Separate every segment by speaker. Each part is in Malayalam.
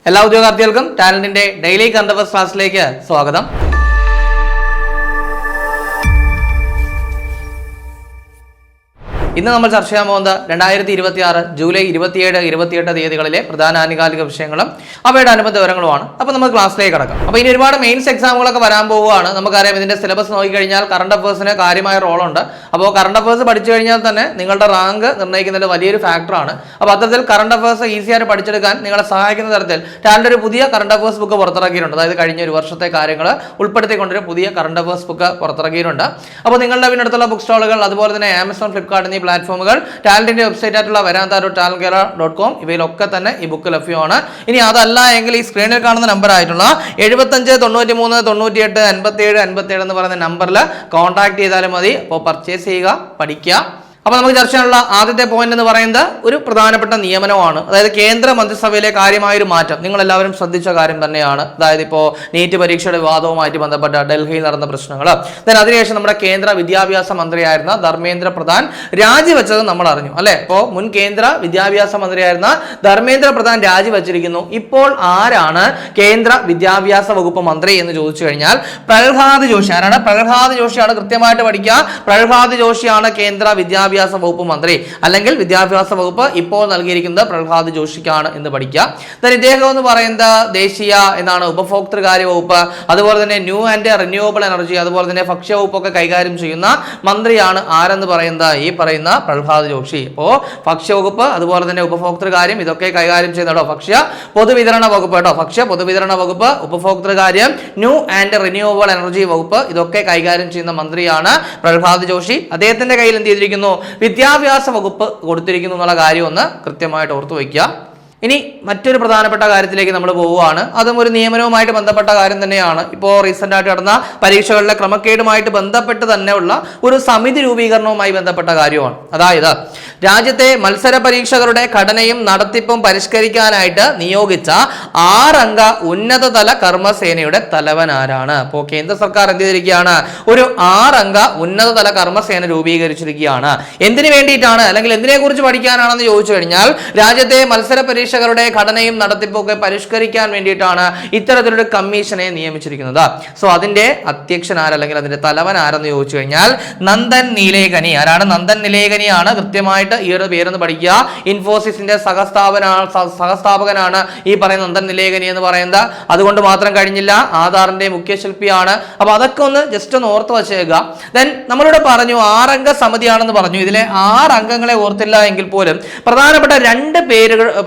Speaker 1: എല്ലാ ഉദ്യോഗാർത്ഥികൾക്കും ടാലന്റിന്റെ ഡെയിലി കറന്റ് അഫയേഴ്സ് ക്ലാസ്സിലേക്ക് സ്വാഗതം. ഇന്ന് നമ്മൾ ചർച്ച ചെയ്യാൻ പോകുന്നത് 2026 ജൂലൈ 27, 28 തീയതികളിലെ പ്രധാന ആനുകാലിക വിഷയങ്ങളും അവയുടെ അനുബന്ധ വിവരങ്ങളുമാണ്. അപ്പോൾ നമുക്ക് ക്ലാസ്സിലേക്ക് കടക്കാം. അപ്പോൾ ഇനി ഒരുപാട് മെയിൻസ് എക്സാമുകളൊക്കെ വരാൻ പോവുകയാണ്. നമുക്കറിയാം ഇതിന്റെ സിലബസ് നോക്കിക്കഴിഞ്ഞാൽ കറണ്ട് അഫയേഴ്സിന് കാര്യമായ റോളുണ്ട്. അപ്പോൾ കറണ്ട് അഫയേഴ്സ് പഠിച്ചു കഴിഞ്ഞാൽ തന്നെ നിങ്ങളുടെ റാങ്ക് നിർണ്ണയിക്കുന്നതിൽ വലിയൊരു ഫാക്ടറാണ്. അപ്പോൾ അത്തരത്തിൽ കറണ്ട് അഫയേഴ്സ് ഈസിയായിട്ട് പഠിച്ചെടുക്കാൻ നിങ്ങളെ സഹായിക്കുന്ന തരത്തിൽ ടാലന്റ് ഒരു പുതിയ കറണ്ട് അഫയേഴ്സ് ബുക്ക് പുറത്തിറക്കിയിട്ടുണ്ട്. അതായത് കഴിഞ്ഞ ഒരു വർഷത്തെ കാര്യങ്ങൾ ഉൾപ്പെടുത്തിക്കൊണ്ടൊരു പുതിയ കറണ്ട് അഫയേഴ്സ് ബുക്ക് പുറത്തിറക്കിയിട്ടുണ്ട്. അപ്പോൾ നിങ്ങളുടെ അടുത്തുള്ള ബുക്ക് സ്റ്റാളുകൾ അതുപോലെ തന്നെ ആമസോൺ, ഫ്ലിപ്കാർട്ട് എന്നീ പ്ലാറ്റ്ഫോമുകൾ, ടാലന്റിന്റെ വെബ്സൈറ്റ് ആയിട്ടുള്ള veranta.talentkerala.com ഇവയിലൊക്കെ തന്നെ ഈ ബുക്ക് ലഭ്യമാണ്. ഇനി അതല്ല എങ്കിൽ ഈ സ്ക്രീനിൽ കാണുന്ന നമ്പർ ആയിട്ടുള്ള 75 93 98 57 57 എന്ന് പറയുന്ന നമ്പറിൽ കോൺടാക്ട് ചെയ്താലും മതി. അപ്പോൾ പർച്ചേസ് ചെയ്യുക, പഠിക്കുക. അപ്പോൾ നമുക്ക് ചർച്ച ചെയ്യാനുള്ള ആദ്യത്തെ പോയിന്റ് എന്ന് പറയുന്നത് ഒരു പ്രധാനപ്പെട്ട നിയമനമാണ്. അതായത് കേന്ദ്ര മന്ത്രിസഭയിലെ കാര്യമായൊരു മാറ്റം നിങ്ങൾ എല്ലാവരും ശ്രദ്ധിച്ച കാര്യം തന്നെയാണ്. അതായത് ഇപ്പോൾ നീറ്റ് പരീക്ഷയുടെ വിവാദവുമായിട്ട് ബന്ധപ്പെട്ട ഡൽഹിയിൽ നടന്ന പ്രശ്നങ്ങൾ, അതിനുശേഷം നമ്മുടെ കേന്ദ്ര വിദ്യാഭ്യാസ മന്ത്രിയായിരുന്ന ധർമ്മേന്ദ്ര പ്രധാൻ രാജിവെച്ചത് നമ്മൾ അറിഞ്ഞു അല്ലെ. ഇപ്പോൾ മുൻ കേന്ദ്ര വിദ്യാഭ്യാസ മന്ത്രിയായിരുന്ന ധർമ്മേന്ദ്ര പ്രധാൻ രാജിവെച്ചിരിക്കുന്നു. ഇപ്പോൾ ആരാണ് കേന്ദ്ര വിദ്യാഭ്യാസ വകുപ്പ് മന്ത്രി എന്ന് ചോദിച്ചു കഴിഞ്ഞാൽ പ്രഹ്ലാദ് ജോഷി. ആരാണ്? പ്രഹ്ലാദ് ജോഷിയാണ്. കൃത്യമായിട്ട് പഠിക്കുക. പ്രഹ്ലാദ് ജോഷിയാണ് കേന്ദ്ര വിദ്യാഭ്യാസ വകുപ്പ് മന്ത്രി, അല്ലെങ്കിൽ വിദ്യാഭ്യാസ വകുപ്പ് ഇപ്പോൾ നൽകിയിരിക്കുന്നത് പ്രഹ്ലാദ് ജോഷിക്കാണ് എന്ന് പഠിക്കുക. ഇദ്ദേഹം എന്ന് പറയുന്നത് ദേശീയ എന്താണ് ഉപഭോക്തൃകാര്യ വകുപ്പ്, അതുപോലെ തന്നെ ന്യൂ ആൻഡ് റിന്യൂവബിൾ എനർജി, അതുപോലെ തന്നെ ഭക്ഷ്യ വകുപ്പൊക്കെ കൈകാര്യം ചെയ്യുന്ന മന്ത്രിയാണ് ആരെന്ന് പറയുന്നത് ഈ പറയുന്ന പ്രഹ്ലാദ് ജോഷി. ഇപ്പോൾ ഭക്ഷ്യവകുപ്പ് അതുപോലെ തന്നെ ഉപഭോക്തൃകാര്യം ഇതൊക്കെ കൈകാര്യം ചെയ്യുന്ന ഭക്ഷ്യ പൊതുവിതരണ വകുപ്പ് കേട്ടോ. ഭക്ഷ്യ പൊതുവിതരണ വകുപ്പ്, ഉപഭോക്തൃകാര്യം, ന്യൂ ആൻഡ് റിന്യൂവബിൾ എനർജി വകുപ്പ് ഇതൊക്കെ കൈകാര്യം ചെയ്യുന്ന മന്ത്രിയാണ് പ്രഹ്ലാദ് ജോഷി. അദ്ദേഹത്തിന്റെ കയ്യിൽ എന്ത് ചെയ്തിരിക്കുന്നു? വിദ്യാഭ്യാസ വകുപ്പ് കൊടുത്തിരിക്കുന്നു എന്നുള്ള കാര്യം ഒന്ന് കൃത്യമായിട്ട് ഓർത്തു വയ്ക്കുക. ഇനി മറ്റൊരു പ്രധാനപ്പെട്ട കാര്യത്തിലേക്ക് നമ്മൾ പോവുകയാണ്. അതും ഒരു നിയമനവുമായിട്ട് ബന്ധപ്പെട്ട കാര്യം തന്നെയാണ്. ഇപ്പോൾ റീസെന്റ് ആയിട്ട് നടന്ന പരീക്ഷകളിലെ ക്രമക്കേടുമായിട്ട് ബന്ധപ്പെട്ട് തന്നെയുള്ള ഒരു സമിതി രൂപീകരണവുമായി ബന്ധപ്പെട്ട കാര്യമാണ്. അതായത് രാജ്യത്തെ മത്സര പരീക്ഷകളുടെ ഘടനയും നടത്തിപ്പും പരിഷ്കരിക്കാനായിട്ട് നിയോഗിച്ച 6 അംഗ ഉന്നതതല കർമ്മസേനയുടെ തലവൻ ആരാണ്? അപ്പോൾ കേന്ദ്ര സർക്കാർ എന്ത് ചെയ്തിരിക്കുകയാണ്? ഒരു 6 അംഗ ഉന്നതതല കർമ്മസേന രൂപീകരിച്ചിരിക്കുകയാണ്. എന്തിനു വേണ്ടിയിട്ടാണ്, അല്ലെങ്കിൽ എന്തിനെ കുറിച്ച് പഠിക്കാനാണെന്ന് ചോദിച്ചു കഴിഞ്ഞാൽ രാജ്യത്തെ മത്സര പരീക്ഷകളുടെ ഘടനയും നടത്തിപ്പും ഒക്കെ പരിഷ്കരിക്കാൻ വേണ്ടിയിട്ടാണ് ഇത്തരത്തിലൊരു കമ്മീഷനെ നിയമിച്ചിരിക്കുന്നത്. സോ അതിന്റെ അധ്യക്ഷൻ ആരല്ലെങ്കിൽ അതിന്റെ തലവൻ ആരെന്ന് ചോദിച്ചു കഴിഞ്ഞാൽ നന്ദൻ നിലേകനി. ആരാണ്? നന്ദൻ നിലേകനിയാണ്. കൃത്യമായിട്ട് ഈ ഒരു പേരെന്ന് പഠിക്കുക. ഇൻഫോസിസിന്റെ സഹസ്ഥാപകനാണ് ഈ പറയുന്ന നന്ദൻ നിലേകനി എന്ന് പറയുന്നത്. അതുകൊണ്ട് മാത്രം കഴിഞ്ഞില്ല, ആധാറിന്റെ മുഖ്യ ശില്പിയാണ്. അപ്പൊ അതൊക്കെ ഒന്ന് ജസ്റ്റ് ഒന്ന് ഓർത്ത് വച്ചേക്കുക. ദെൻ നമ്മളിവിടെ പറഞ്ഞു 6 അംഗ സമിതിയാണെന്ന് പറഞ്ഞു. ഇതിലെ 6 അംഗങ്ങളെ ഓർത്തില്ല എങ്കിൽ പോലും പ്രധാനപ്പെട്ട 2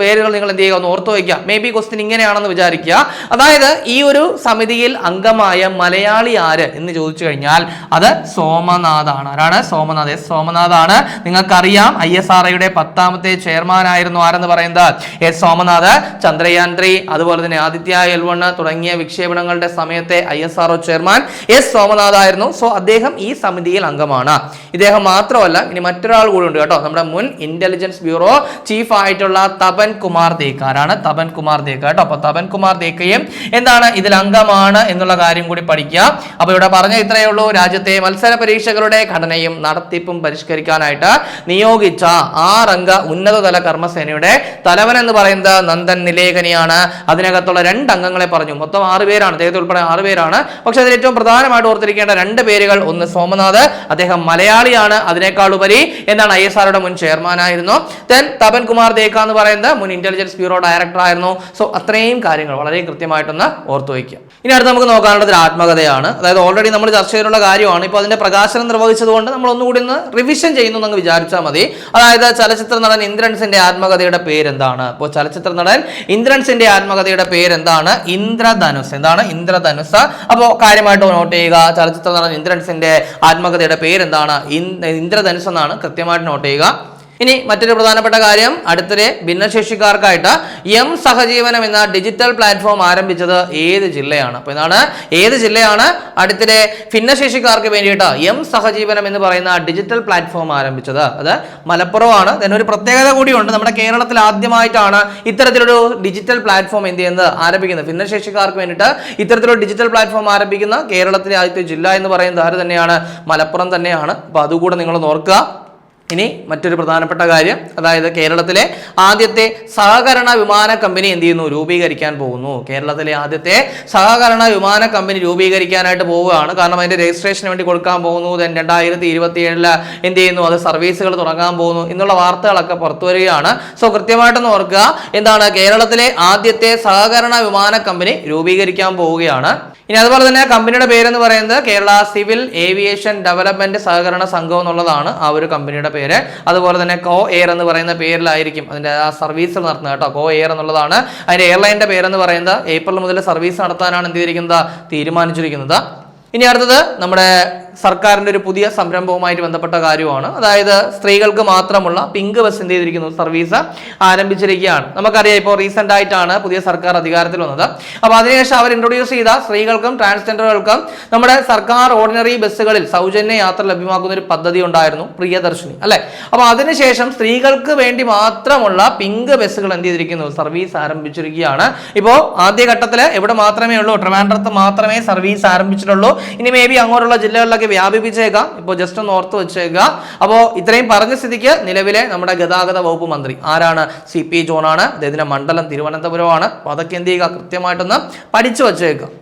Speaker 1: പേരുകൾ നിങ്ങൾ എന്ത് ചെയ്യുക? ഒന്ന് ഓർത്ത് വയ്ക്കുക. മേ ബി ക്വസ്റ്റ്യൻ ഇങ്ങനെയാണെന്ന് വിചാരിക്കുക. അതായത് ഈ ഒരു സമിതിയിൽ അംഗമായ മലയാളി ആര് എന്ന് ചോദിച്ചു കഴിഞ്ഞാൽ അത് സോമനാഥാണ്. ആരാണ്? സോമനാഥ്. സോമനാഥാണ്. നിങ്ങൾക്കറിയാം ISROയുടെ 10ാമത്തെ ചെയർമാൻ ആയിരുന്നു ആരെന്ന് പറയുന്നത് എസ് സോമനാഥ്. ചന്ദ്രയാൻ 3 അതുപോലെ തന്നെ ആദിത്യ L1 തുടങ്ങിയ വിക്ഷേപണങ്ങളുടെ സമയത്തെ ISRO ചെയർമാൻ എസ് സോമനാഥ് ആയിരുന്നു. സോ അദ്ദേഹം ഈ സമിതിയിൽ അംഗമാണ്. ഇദ്ദേഹം മാത്രമല്ല, ഇനി മറ്റൊരാൾ കൂടി ഉണ്ട് കേട്ടോ. നമ്മുടെ മുൻ ഇന്റലിജൻസ് ബ്യൂറോ ചീഫ് ആയിട്ടുള്ള തപൻ കുമാർ ദേക്ക. ആരാണ്? തപൻ കുമാർ ദേക്ക കേട്ടോ. അപ്പൊ തപൻ കുമാർ ദേക്കയും എന്താണ് ഇതിൽ അംഗമാണ് എന്നുള്ള കാര്യം കൂടി പഠിക്കുക. അപ്പൊ ഇവിടെ പറഞ്ഞ ഇത്രയേ ഉള്ളൂ. രാജ്യത്തെ മത്സര പരീക്ഷകളുടെ ഘടനയും നടത്തിപ്പും പരിഷ്കരിക്കാനായിട്ട് നിയോഗിച്ച 6 അംഗ ഉന്നതതല കർമ്മസേനയുടെ തലവൻ എന്ന് പറയുന്നത് നന്ദൻ നിലേകനിയാണ്. അതിനകത്തുള്ള 2 അംഗങ്ങളെ പറഞ്ഞു. മൊത്തം 6 പേരാണ്. അദ്ദേഹത്തെ ഉൾപ്പെടെ 6 പേരാണ്. പക്ഷെ അതിൽ ഏറ്റവും പ്രധാനമായിട്ട് ഓർത്തിരിക്കേണ്ട 2 പേരുകൾ, ഒന്ന് സോമനാഥ്, അദ്ദേഹം മലയാളിയാണ്. അതിനേക്കാൾ ഉപരി എന്താണ് ISROയുടെ മുൻ ചെയർമാൻ ആയിരുന്നു. ദെൻ തപൻ കുമാർ ദേക്ക എന്ന് പറയുന്നത് മുൻ ഇന്റലിജൻസ് ബ്യൂറോ ഡയറക്ടർ ആയിരുന്നു. സോ അത്രയും കാര്യങ്ങൾ വളരെ കൃത്യമായിട്ടൊന്ന് ഓർത്തു വയ്ക്കുക. ഇനി അടുത്ത് നമുക്ക് നോക്കാനുള്ളത് ആത്മകഥയാണ്. അതായത് ഓൾറെഡി നമ്മൾ ചർച്ച ചെയ്തിട്ടുള്ള കാര്യമാണ്. ഇപ്പോൾ അതിന്റെ പ്രകാശനം നിർവഹിച്ചതുകൊണ്ട് നമ്മൾ ഒന്നുകൂടി ഒന്ന് റിവിഷൻ ചെയ്യുന്നു എന്ന് വിചാരിച്ചാൽ മതി. അതായത് ചലച്ചിത്ര നടൻ ഇന്ദ്രൻസിന്റെ ആത്മകഥയുടെ പേരെന്താണ്? അപ്പോൾ ചലച്ചിത്ര നടൻ ഇന്ദ്രൻസിന്റെ ആത്മകഥയുടെ പേരെന്താണ്? ഇന്ദ്രധനുസ്. എന്താണ്? ഇന്ദ്രധനുസ്. അപ്പോൾ കാര്യമായിട്ട് നോട്ട് ചെയ്യുക. ചലച്ചിത്ര നടൻ ഇന്ദ്രൻസിന്റെ ആത്മകഥയുടെ പേരെന്താണ്? ഇന്ദ്രധനുസ് എന്നാണ്. കൃത്യമായിട്ട് നോട്ട് ചെയ്യുക. ഇനി മറ്റൊരു പ്രധാനപ്പെട്ട കാര്യം, അടുത്തിടെ ഭിന്നശേഷിക്കാർക്കായിട്ട് സഹജീവനം എന്ന ഡിജിറ്റൽ പ്ലാറ്റ്ഫോം ആരംഭിച്ചത് ഏത് ജില്ലയാണ്? അപ്പോൾ ഇതാണ് ഏത് ജില്ലയാണ് അടുത്തിടെ ഭിന്നശേഷിക്കാർക്ക് വേണ്ടിയിട്ട് സഹജീവനം എന്ന് പറയുന്ന ഡിജിറ്റൽ പ്ലാറ്റ്ഫോം ആരംഭിച്ചത്? അത് മലപ്പുറമാണ്. ഇതിനൊരു പ്രത്യേകത കൂടിയുണ്ട്. നമ്മുടെ കേരളത്തിൽ ആദ്യമായിട്ടാണ് ഇത്തരത്തിലൊരു ഡിജിറ്റൽ പ്ലാറ്റ്ഫോം എന്ത് ചെയ്യുന്നത് ആരംഭിക്കുന്നത്. ഭിന്നശേഷിക്കാർക്ക് വേണ്ടിയിട്ട് ഇത്തരത്തിലൊരു ഡിജിറ്റൽ പ്ലാറ്റ്ഫോം ആരംഭിക്കുന്ന കേരളത്തിലെ ആദ്യത്തെ ജില്ല എന്ന് പറയുന്നത് ആര് തന്നെയാണ്? മലപ്പുറം തന്നെയാണ്. അപ്പോൾ അതുകൂടെ നിങ്ങൾ ഓർക്കുക. ഇനി മറ്റൊരു പ്രധാനപ്പെട്ട കാര്യം, അതായത് കേരളത്തിലെ ആദ്യത്തെ സഹകരണ വിമാന കമ്പനി എന്ത് ചെയ്യുന്നു, രൂപീകരിക്കാൻ പോകുന്നു. കേരളത്തിലെ ആദ്യത്തെ സഹകരണ വിമാന കമ്പനി രൂപീകരിക്കാനായിട്ട് പോവുകയാണ്. കാരണം അതിന്റെ രജിസ്ട്രേഷന് വേണ്ടി കൊടുക്കാൻ പോകുന്നു. 2027 എന്ത് ചെയ്യുന്നു, അത് സർവീസുകൾ തുടങ്ങാൻ പോകുന്നു എന്നുള്ള വാർത്തകളൊക്കെ പുറത്തു വരികയാണ്. സോ കൃത്യമായിട്ടൊന്ന് ഓർക്കുക, എന്താണ്, കേരളത്തിലെ ആദ്യത്തെ സഹകരണ വിമാന കമ്പനി രൂപീകരിക്കാൻ പോവുകയാണ്. ഇനി അതുപോലെ തന്നെ കമ്പനിയുടെ പേരെന്ന് പറയുന്നത് കേരള സിവിൽ ഏവിയേഷൻ ഡെവലപ്മെന്റ് സഹകരണ സംഘം എന്നുള്ളതാണ് ആ ഒരു കമ്പനിയുടെ പേര്. അതുപോലെ തന്നെ കോ എയർ എന്ന് പറയുന്ന പേരിലായിരിക്കും അതിന്റെ ആ സർവീസ് നടത്തുന്നത് കേട്ടോ. കോ എയർ എന്നുള്ളതാണ് അതിന്റെ എയർലൈനിന്റെ പേരെന്ന് പറയുന്നത്. ഏപ്രിൽ മുതൽ സർവീസ് നടത്താനാണ് എന്ത് ചെയ്തിരിക്കുന്നത്, തീരുമാനിച്ചിരിക്കുന്നത്. ഇനി അടുത്തത് നമ്മുടെ സർക്കാരിന്റെ ഒരു പുതിയ സംരംഭവുമായിട്ട് ബന്ധപ്പെട്ട കാര്യമാണ്. അതായത് സ്ത്രീകൾക്ക് മാത്രമുള്ള പിങ്ക് ബസ് എന്ത് ചെയ്തിരിക്കുന്നു, സർവീസ് ആരംഭിച്ചിരിക്കുകയാണ്. നമുക്കറിയാം ഇപ്പോൾ റീസെന്റ് ആയിട്ടാണ് പുതിയ സർക്കാർ അധികാരത്തിൽ വന്നത്. അപ്പോൾ അതിനുശേഷം അവർ ഇൻട്രൊഡ്യൂസ് ചെയ്ത സ്ത്രീകൾക്കും ട്രാൻസ്ജെൻഡറുകൾക്കും നമ്മുടെ സർക്കാർ ഓർഡിനറി ബസ്സുകളിൽ സൗജന്യ യാത്ര ലഭ്യമാക്കുന്ന ഒരു പദ്ധതി ഉണ്ടായിരുന്നു, പ്രിയദർശിനി അല്ലെ. അപ്പോൾ അതിനുശേഷം സ്ത്രീകൾക്ക് വേണ്ടി മാത്രമുള്ള പിങ്ക് ബസ്സുകൾ എന്ത് ചെയ്തിരിക്കുന്നു, സർവീസ് ആരംഭിച്ചിരിക്കുകയാണ്. ഇപ്പോൾ ആദ്യഘട്ടത്തിൽ എവിടെ മാത്രമേ ഉള്ളൂ, ട്രിവാൻഡ്രത്ത് മാത്രമേ സർവീസ് ആരംഭിച്ചിട്ടുള്ളൂ. ഇനി മേ ബി അങ്ങോട്ടുള്ള ജില്ലകളിലൊക്കെ വ്യാപിപ്പിച്ചേക്കാം. ഇപ്പോൾ ജസ്റ്റ് ഒന്ന് ഓർത്ത് വെച്ചേക്കുക. അപ്പോൾ ഇത്രയും പറഞ്ഞ സ്ഥിതിക്ക് നിലവിലെ നമ്മുടെ ഗതാഗത വകുപ്പ് മന്ത്രി ആരാണ്, CP ജോണാണ്. അദ്ദേഹത്തിന്റെ മണ്ഡലം തിരുവനന്തപുരമാണ്. അപ്പോൾ അതൊക്കെ എന്ത് ചെയ്യുക, കൃത്യമായിട്ടൊന്ന് പഠിച്ചു വെച്ചേക്കുക.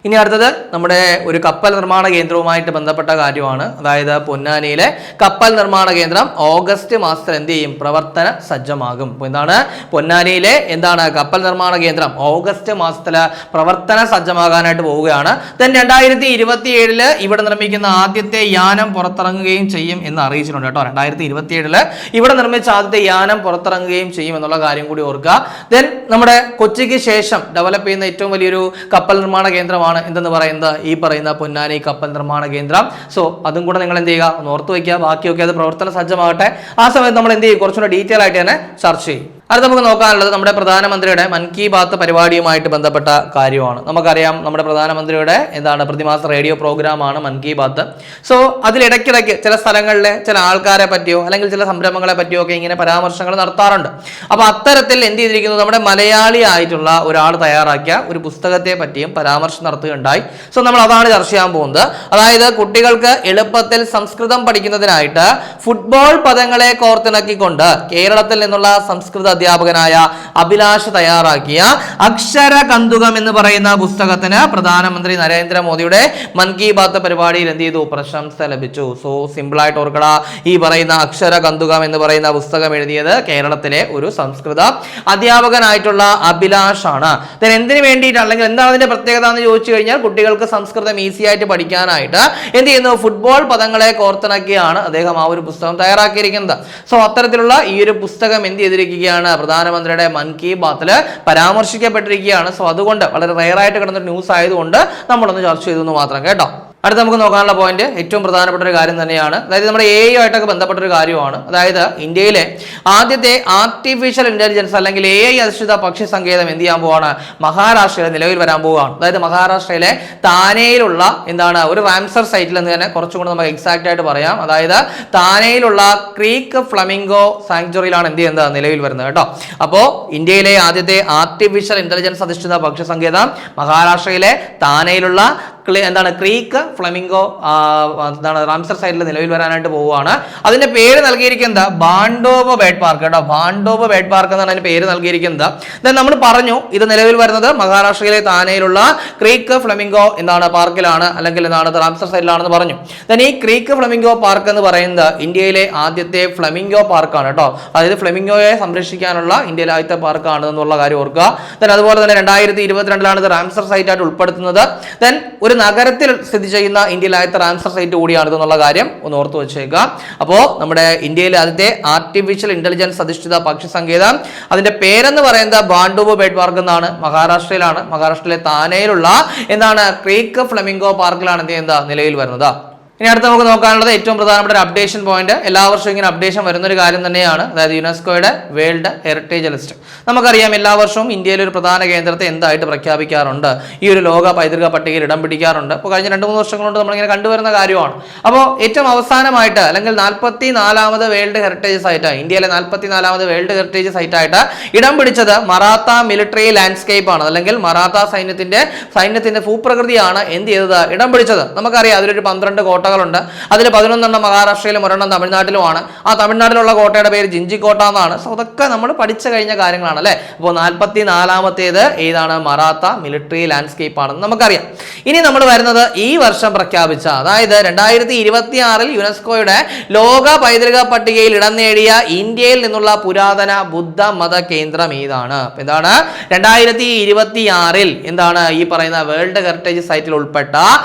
Speaker 1: ഇനി അടുത്തത് നമ്മുടെ ഒരു കപ്പൽ നിർമ്മാണ കേന്ദ്രവുമായിട്ട് ബന്ധപ്പെട്ട കാര്യമാണ്. അതായത് പൊന്നാനിയിലെ കപ്പൽ നിർമ്മാണ കേന്ദ്രം ഓഗസ്റ്റ് മാസത്തിൽ എന്ത് ചെയ്യും, പ്രവർത്തന സജ്ജമാകും. അപ്പോൾ എന്താണ്, പൊന്നാനിയിലെ എന്താണ് കപ്പൽ നിർമ്മാണ കേന്ദ്രം ഓഗസ്റ്റ് മാസത്തിൽ പ്രവർത്തന സജ്ജമാകാനായിട്ട് പോവുകയാണ്. ദെൻ 2027 ഇവിടെ നിർമ്മിക്കുന്ന ആദ്യത്തെ യാനം പുറത്തിറങ്ങുകയും ചെയ്യും എന്ന് അറിയിച്ചിട്ടുണ്ട് കേട്ടോ. 2027 ഇവിടെ നിർമ്മിച്ച ആദ്യത്തെ യാനം പുറത്തിറങ്ങുകയും ചെയ്യും എന്നുള്ള കാര്യം കൂടി ഓർക്കുക. ദെൻ നമ്മുടെ കൊച്ചിക്ക് ശേഷം ഡെവലപ്പ് ചെയ്യുന്ന ഏറ്റവും വലിയൊരു കപ്പൽ നിർമ്മാണ കേന്ദ്രമാണ് എന്തെന്ന് പറയുന്നത് ഈ പറയുന്ന പൊന്നാനി കപ്പൽ നിർമ്മാണ കേന്ദ്രം. സോ അതും കൂടെ നിങ്ങൾ എന്ത് ചെയ്യുക, ഒന്ന് ഓർത്ത് വയ്ക്കുക. ബാക്കിയൊക്കെ അത് പ്രവർത്തന സജ്ജമാകട്ടെ. ആ സമയത്ത് നമ്മൾ എന്ത് ചെയ്യും, കുറച്ചുകൂടെ ഡീറ്റെയിൽ ആയിട്ട് തന്നെ ചർച്ച ചെയ്യും. അടുത്ത നമുക്ക് നോക്കാനുള്ളത് നമ്മുടെ പ്രധാനമന്ത്രിയുടെ മൻ കി ബാത്ത് പരിപാടിയുമായിട്ട് ബന്ധപ്പെട്ട കാര്യമാണ്. നമുക്കറിയാം നമ്മുടെ പ്രധാനമന്ത്രിയുടെ എന്താണ് പ്രതിമാസ റേഡിയോ പ്രോഗ്രാമാണ് മൻ കി ബാത്ത്. സോ അതിലിടയ്ക്കിടയ്ക്ക് ചില സ്ഥലങ്ങളിലെ ചില ആൾക്കാരെ പറ്റിയോ അല്ലെങ്കിൽ ചില സംരംഭങ്ങളെ പറ്റിയോ ഒക്കെ ഇങ്ങനെ പരാമർശങ്ങൾ നടത്താറുണ്ട്. അപ്പോൾ അത്തരത്തിൽ എന്ത് ചെയ്തിരിക്കുന്നു, നമ്മുടെ മലയാളി ആയിട്ടുള്ള ഒരാൾ തയ്യാറാക്കിയ ഒരു പുസ്തകത്തെ പറ്റിയും പരാമർശം നടത്തുകയുണ്ടായി. സോ നമ്മൾ അതാണ് ചർച്ച ചെയ്യാൻ പോകുന്നത്. അതായത് കുട്ടികൾക്ക് എളുപ്പത്തിൽ സംസ്കൃതം പഠിക്കുന്നതിനായിട്ട് ഫുട്ബോൾ പദങ്ങളെ കോർത്തിണക്കിക്കൊണ്ട് കേരളത്തിൽ നിന്നുള്ള സംസ്കൃത അധ്യാപകനായ അഭിലാഷ് തയ്യാറാക്കിയ അക്ഷര കന്തുകം എന്ന് പറയുന്ന പുസ്തകത്തിന് പ്രധാനമന്ത്രി നരേന്ദ്രമോദിയുടെ മൻ കി ബാത്ത് പരിപാടിയിൽ എന്ത് ചെയ്തു, പ്രശംസ ലഭിച്ചു. സോ സിമ്പിൾ ആയിട്ട് ഓർക്കട, ഈ പറയുന്ന അക്ഷര കന്തുകം എന്ന് പറയുന്ന പുസ്തകം എഴുതിയത് കേരളത്തിലെ ഒരു സംസ്കൃത അധ്യാപകനായിട്ടുള്ള അഭിലാഷ് ആണ്. എന്തിനു വേണ്ടിയിട്ട് അല്ലെങ്കിൽ എന്താണ് അതിന്റെ പ്രത്യേകത എന്ന് ചോദിച്ചു കഴിഞ്ഞാൽ കുട്ടികൾക്ക് സംസ്കൃതം ഈസി ആയിട്ട് പഠിക്കാനായിട്ട് എന്ത് ചെയ്യുന്നു, ഫുട്ബോൾ പദങ്ങളെ കോർത്തിണക്കിയാണ് അദ്ദേഹം ആ ഒരു പുസ്തകം തയ്യാറാക്കിയിരിക്കുന്നത്. സോ അത്തരത്തിലുള്ള ഈ ഒരു പുസ്തകം എന്ത് ചെയ്തിരിക്കുകയാണ്, പ്രധാനമന്ത്രിയുടെ മൻ കി ബാത്തിൽ പരാമർശിക്കപ്പെട്ടിരിക്കുകയാണ്. സോ അതുകൊണ്ട് വളരെ റെയറായിട്ട് കിടന്നൊരു ന്യൂസ് ആയതുകൊണ്ട് നമ്മളൊന്ന് ചർച്ച ചെയ്തു മാത്രം കേട്ടോ. അടുത്ത നമുക്ക് നോക്കാനുള്ള പോയിന്റ് ഏറ്റവും പ്രധാനപ്പെട്ട ഒരു കാര്യം തന്നെയാണ്. അതായത് നമ്മുടെ AI ആയിട്ടൊക്കെ ബന്ധപ്പെട്ട ഒരു കാര്യമാണ്. അതായത് ഇന്ത്യയിലെ ആദ്യത്തെ ആർട്ടിഫിഷ്യൽ ഇന്റലിജൻസ് അല്ലെങ്കിൽ AI അധിഷ്ഠിത പക്ഷി സങ്കേതം എന്ത് ചെയ്യാൻ പോവാണ്, മഹാരാഷ്ട്രയിൽ നിലവിൽ വരാൻ പോവുകയാണ്. അതായത് മഹാരാഷ്ട്രയിലെ താനെയിലുള്ള എന്താണ് ഒരു റാംസർ സൈറ്റിൽ എന്ന് തന്നെ കുറച്ചും കൂടെ നമുക്ക് എക്സാക്ട് ആയിട്ട് പറയാം. അതായത് താനെയിലുള്ള ക്രീക്ക് ഫ്ലമിംഗോ സാങ്ച്വറിയിലാണ് എന്ത് ചെയ്യുന്നത്, നിലവിൽ വരുന്നത് കേട്ടോ. അപ്പോൾ ഇന്ത്യയിലെ ആദ്യത്തെ ആർട്ടിഫിഷ്യൽ ഇന്റലിജൻസ് അധിഷ്ഠിത പക്ഷി സങ്കേതം മഹാരാഷ്ട്രയിലെ താനെയിലുള്ള എന്താണ് ക്രീക്ക് ഫ്ലമിംഗോ എന്താണ് റാംസർ സൈറ്റിൽ നിലവിൽ വരാനായിട്ട് പോവുകയാണ്. അതിന്റെ പേര് നൽകിയിരിക്കുന്നത് ബാൻഡോബ് ബേർഡ് പാർക്ക് കേട്ടോ. ബാൻഡോബ് ബേർഡ് പാർക്ക് എന്നാണ് അതിന് പേര് നൽകിയിരിക്കുന്നത്. ദെൻ നമ്മൾ പറഞ്ഞു ഇത് നിലവിൽ വരുന്നത് മഹാരാഷ്ട്രയിലെ താനെയിലുള്ള ക്രീക്ക് ഫ്ലമിംഗോ എന്താണ് പാർക്കിലാണ് അല്ലെങ്കിൽ എന്താണ് റാംസർ സൈറ്റിലാണെന്ന് പറഞ്ഞു. ദെൻ ഈ ക്രീക്ക് ഫ്ലമിംഗോ പാർക്ക് എന്ന് പറയുന്നത് ഇന്ത്യയിലെ ആദ്യത്തെ ഫ്ലമിംഗോ പാർക്കാണ് കേട്ടോ. അതായത് ഫ്ലമിംഗോയെ സംരക്ഷിക്കാനുള്ള ഇന്ത്യയിലെ ആദ്യത്തെ പാർക്കാണ് എന്നുള്ള കാര്യം ഓർക്കുക. ദെൻ അതുപോലെ തന്നെ 2022 ഇത് റാംസർ സൈറ്റ് ആയിട്ട് ഉൾപ്പെടുത്തുന്നത്. ദെൻ ഒരു നഗരത്തിൽ സ്ഥിതി ചെയ്യുന്ന ഇന്ത്യയിലെ ആദ്യത്തെ റാംസർ സൈറ്റ് കൂടിയാണ് ഇതെന്നുള്ള കാര്യം ഒന്ന് ഓർത്ത് വെച്ചേക്കുക. അപ്പോൾ നമ്മുടെ ഇന്ത്യയിലെ ആദ്യത്തെ ആർട്ടിഫിഷ്യൽ ഇന്റലിജൻസ് അധിഷ്ഠിത പക്ഷി സങ്കേതം അതിന്റെ പേരെന്ന് പറയുന്നത് ബാൻഡോബ് ബേർഡ് പാർക്ക് എന്നാണ്. മഹാരാഷ്ട്രയിലാണ്. മഹാരാഷ്ട്രയിലെ താനെയിലുള്ള എന്താണ് ക്രീക്ക് ഫ്ലമിംഗോ പാർക്കിലാണ് എന്ത് ചെയ്യുന്നത്, നിലവിൽ വരുന്നത്. ഇനി അടുത്ത് നമുക്ക് നോക്കാനുള്ളത് ഏറ്റവും പ്രധാനപ്പെട്ട ഒരു അപ്ഡേഷൻ പോയിന്റ്. എല്ലാ വർഷവും ഇങ്ങനെ അപ്ഡേഷൻ വരുന്ന ഒരു കാര്യം തന്നെയാണ്. അതായത് യുനെസ്കോയുടെ വേൾഡ് ഹെറിറ്റേജ് ലിസ്റ്റ്. നമുക്കറിയാം എല്ലാ വർഷവും ഇന്ത്യയിലെ ഒരു പ്രധാന കേന്ദ്രത്തെ എന്തായിട്ട് പ്രഖ്യാപിക്കാറുണ്ട്, ഈ ഒരു ലോക പൈതൃക പട്ടികയിൽ ഇടം പിടിക്കാറുണ്ട്. അപ്പോൾ കഴിഞ്ഞ 2-3 വർഷം കൊണ്ട് നമ്മളിങ്ങനെ കണ്ടുവരുന്ന കാര്യമാണ്. അപ്പോൾ ഏറ്റവും അവസാനമായിട്ട് അല്ലെങ്കിൽ 44ാമത് വേൾഡ് ഹെറിറ്റേജ് സൈറ്റ്, ഇന്ത്യയിലെ 44ാമത് വേൾഡ് ഹെറിറ്റേജ് സൈറ്റ് ആയിട്ട് ഇടം പിടിച്ചത് മറാത്ത മിലിറ്ററി ലാൻഡ്സ്കേപ്പ് ആണ്. അല്ലെങ്കിൽ മറാത്ത സൈന്യത്തിന്റെ ഭൂപ്രകൃതിയാണ് എന്ത് ചെയ്തത്, ഇടം പിടിച്ചത്. നമുക്കറിയാം അതിലൊരു 12 കോട്ടകൾ കോട്ടകളുണ്ട്. അതിൽ 11 മഹാരാഷ്ട്രയിലും 1 തമിഴ്നാട്ടിലുമാണ്. ആ തമിഴ്നാട്ടിലുള്ള കോട്ടയുടെ പേര് ജിഞ്ചിക്കോട്ട എന്നാണ്. സോ അതൊക്കെ നമ്മൾ പഠിച്ചു കഴിഞ്ഞ കാര്യങ്ങളാണ് അല്ലെ. അപ്പോൾ 44-ാമത്തേത് ഏതാണ്? മറാത്ത മിലിറ്ററി ലാൻഡ്സ്കേപ്പ് ആണെന്ന് നമുക്കറിയാം. ഇനി നമ്മൾ വരുന്നത് ഈ വർഷം പ്രഖ്യാപിച്ച, അതായത് 2026 യുനെസ്കോയുടെ ലോക പൈതൃക പട്ടികയിൽ ഇടം നേടിയ ഇന്ത്യയിൽ നിന്നുള്ള പുരാതന ബുദ്ധ മത കേന്ദ്രം ഏതാണ്? എന്താണ് 2026 എന്താണ് ഈ പറയുന്ന വേൾഡ് ഹെറിറ്റേജ് സൈറ്റിൽ ഉൾപ്പെട്ട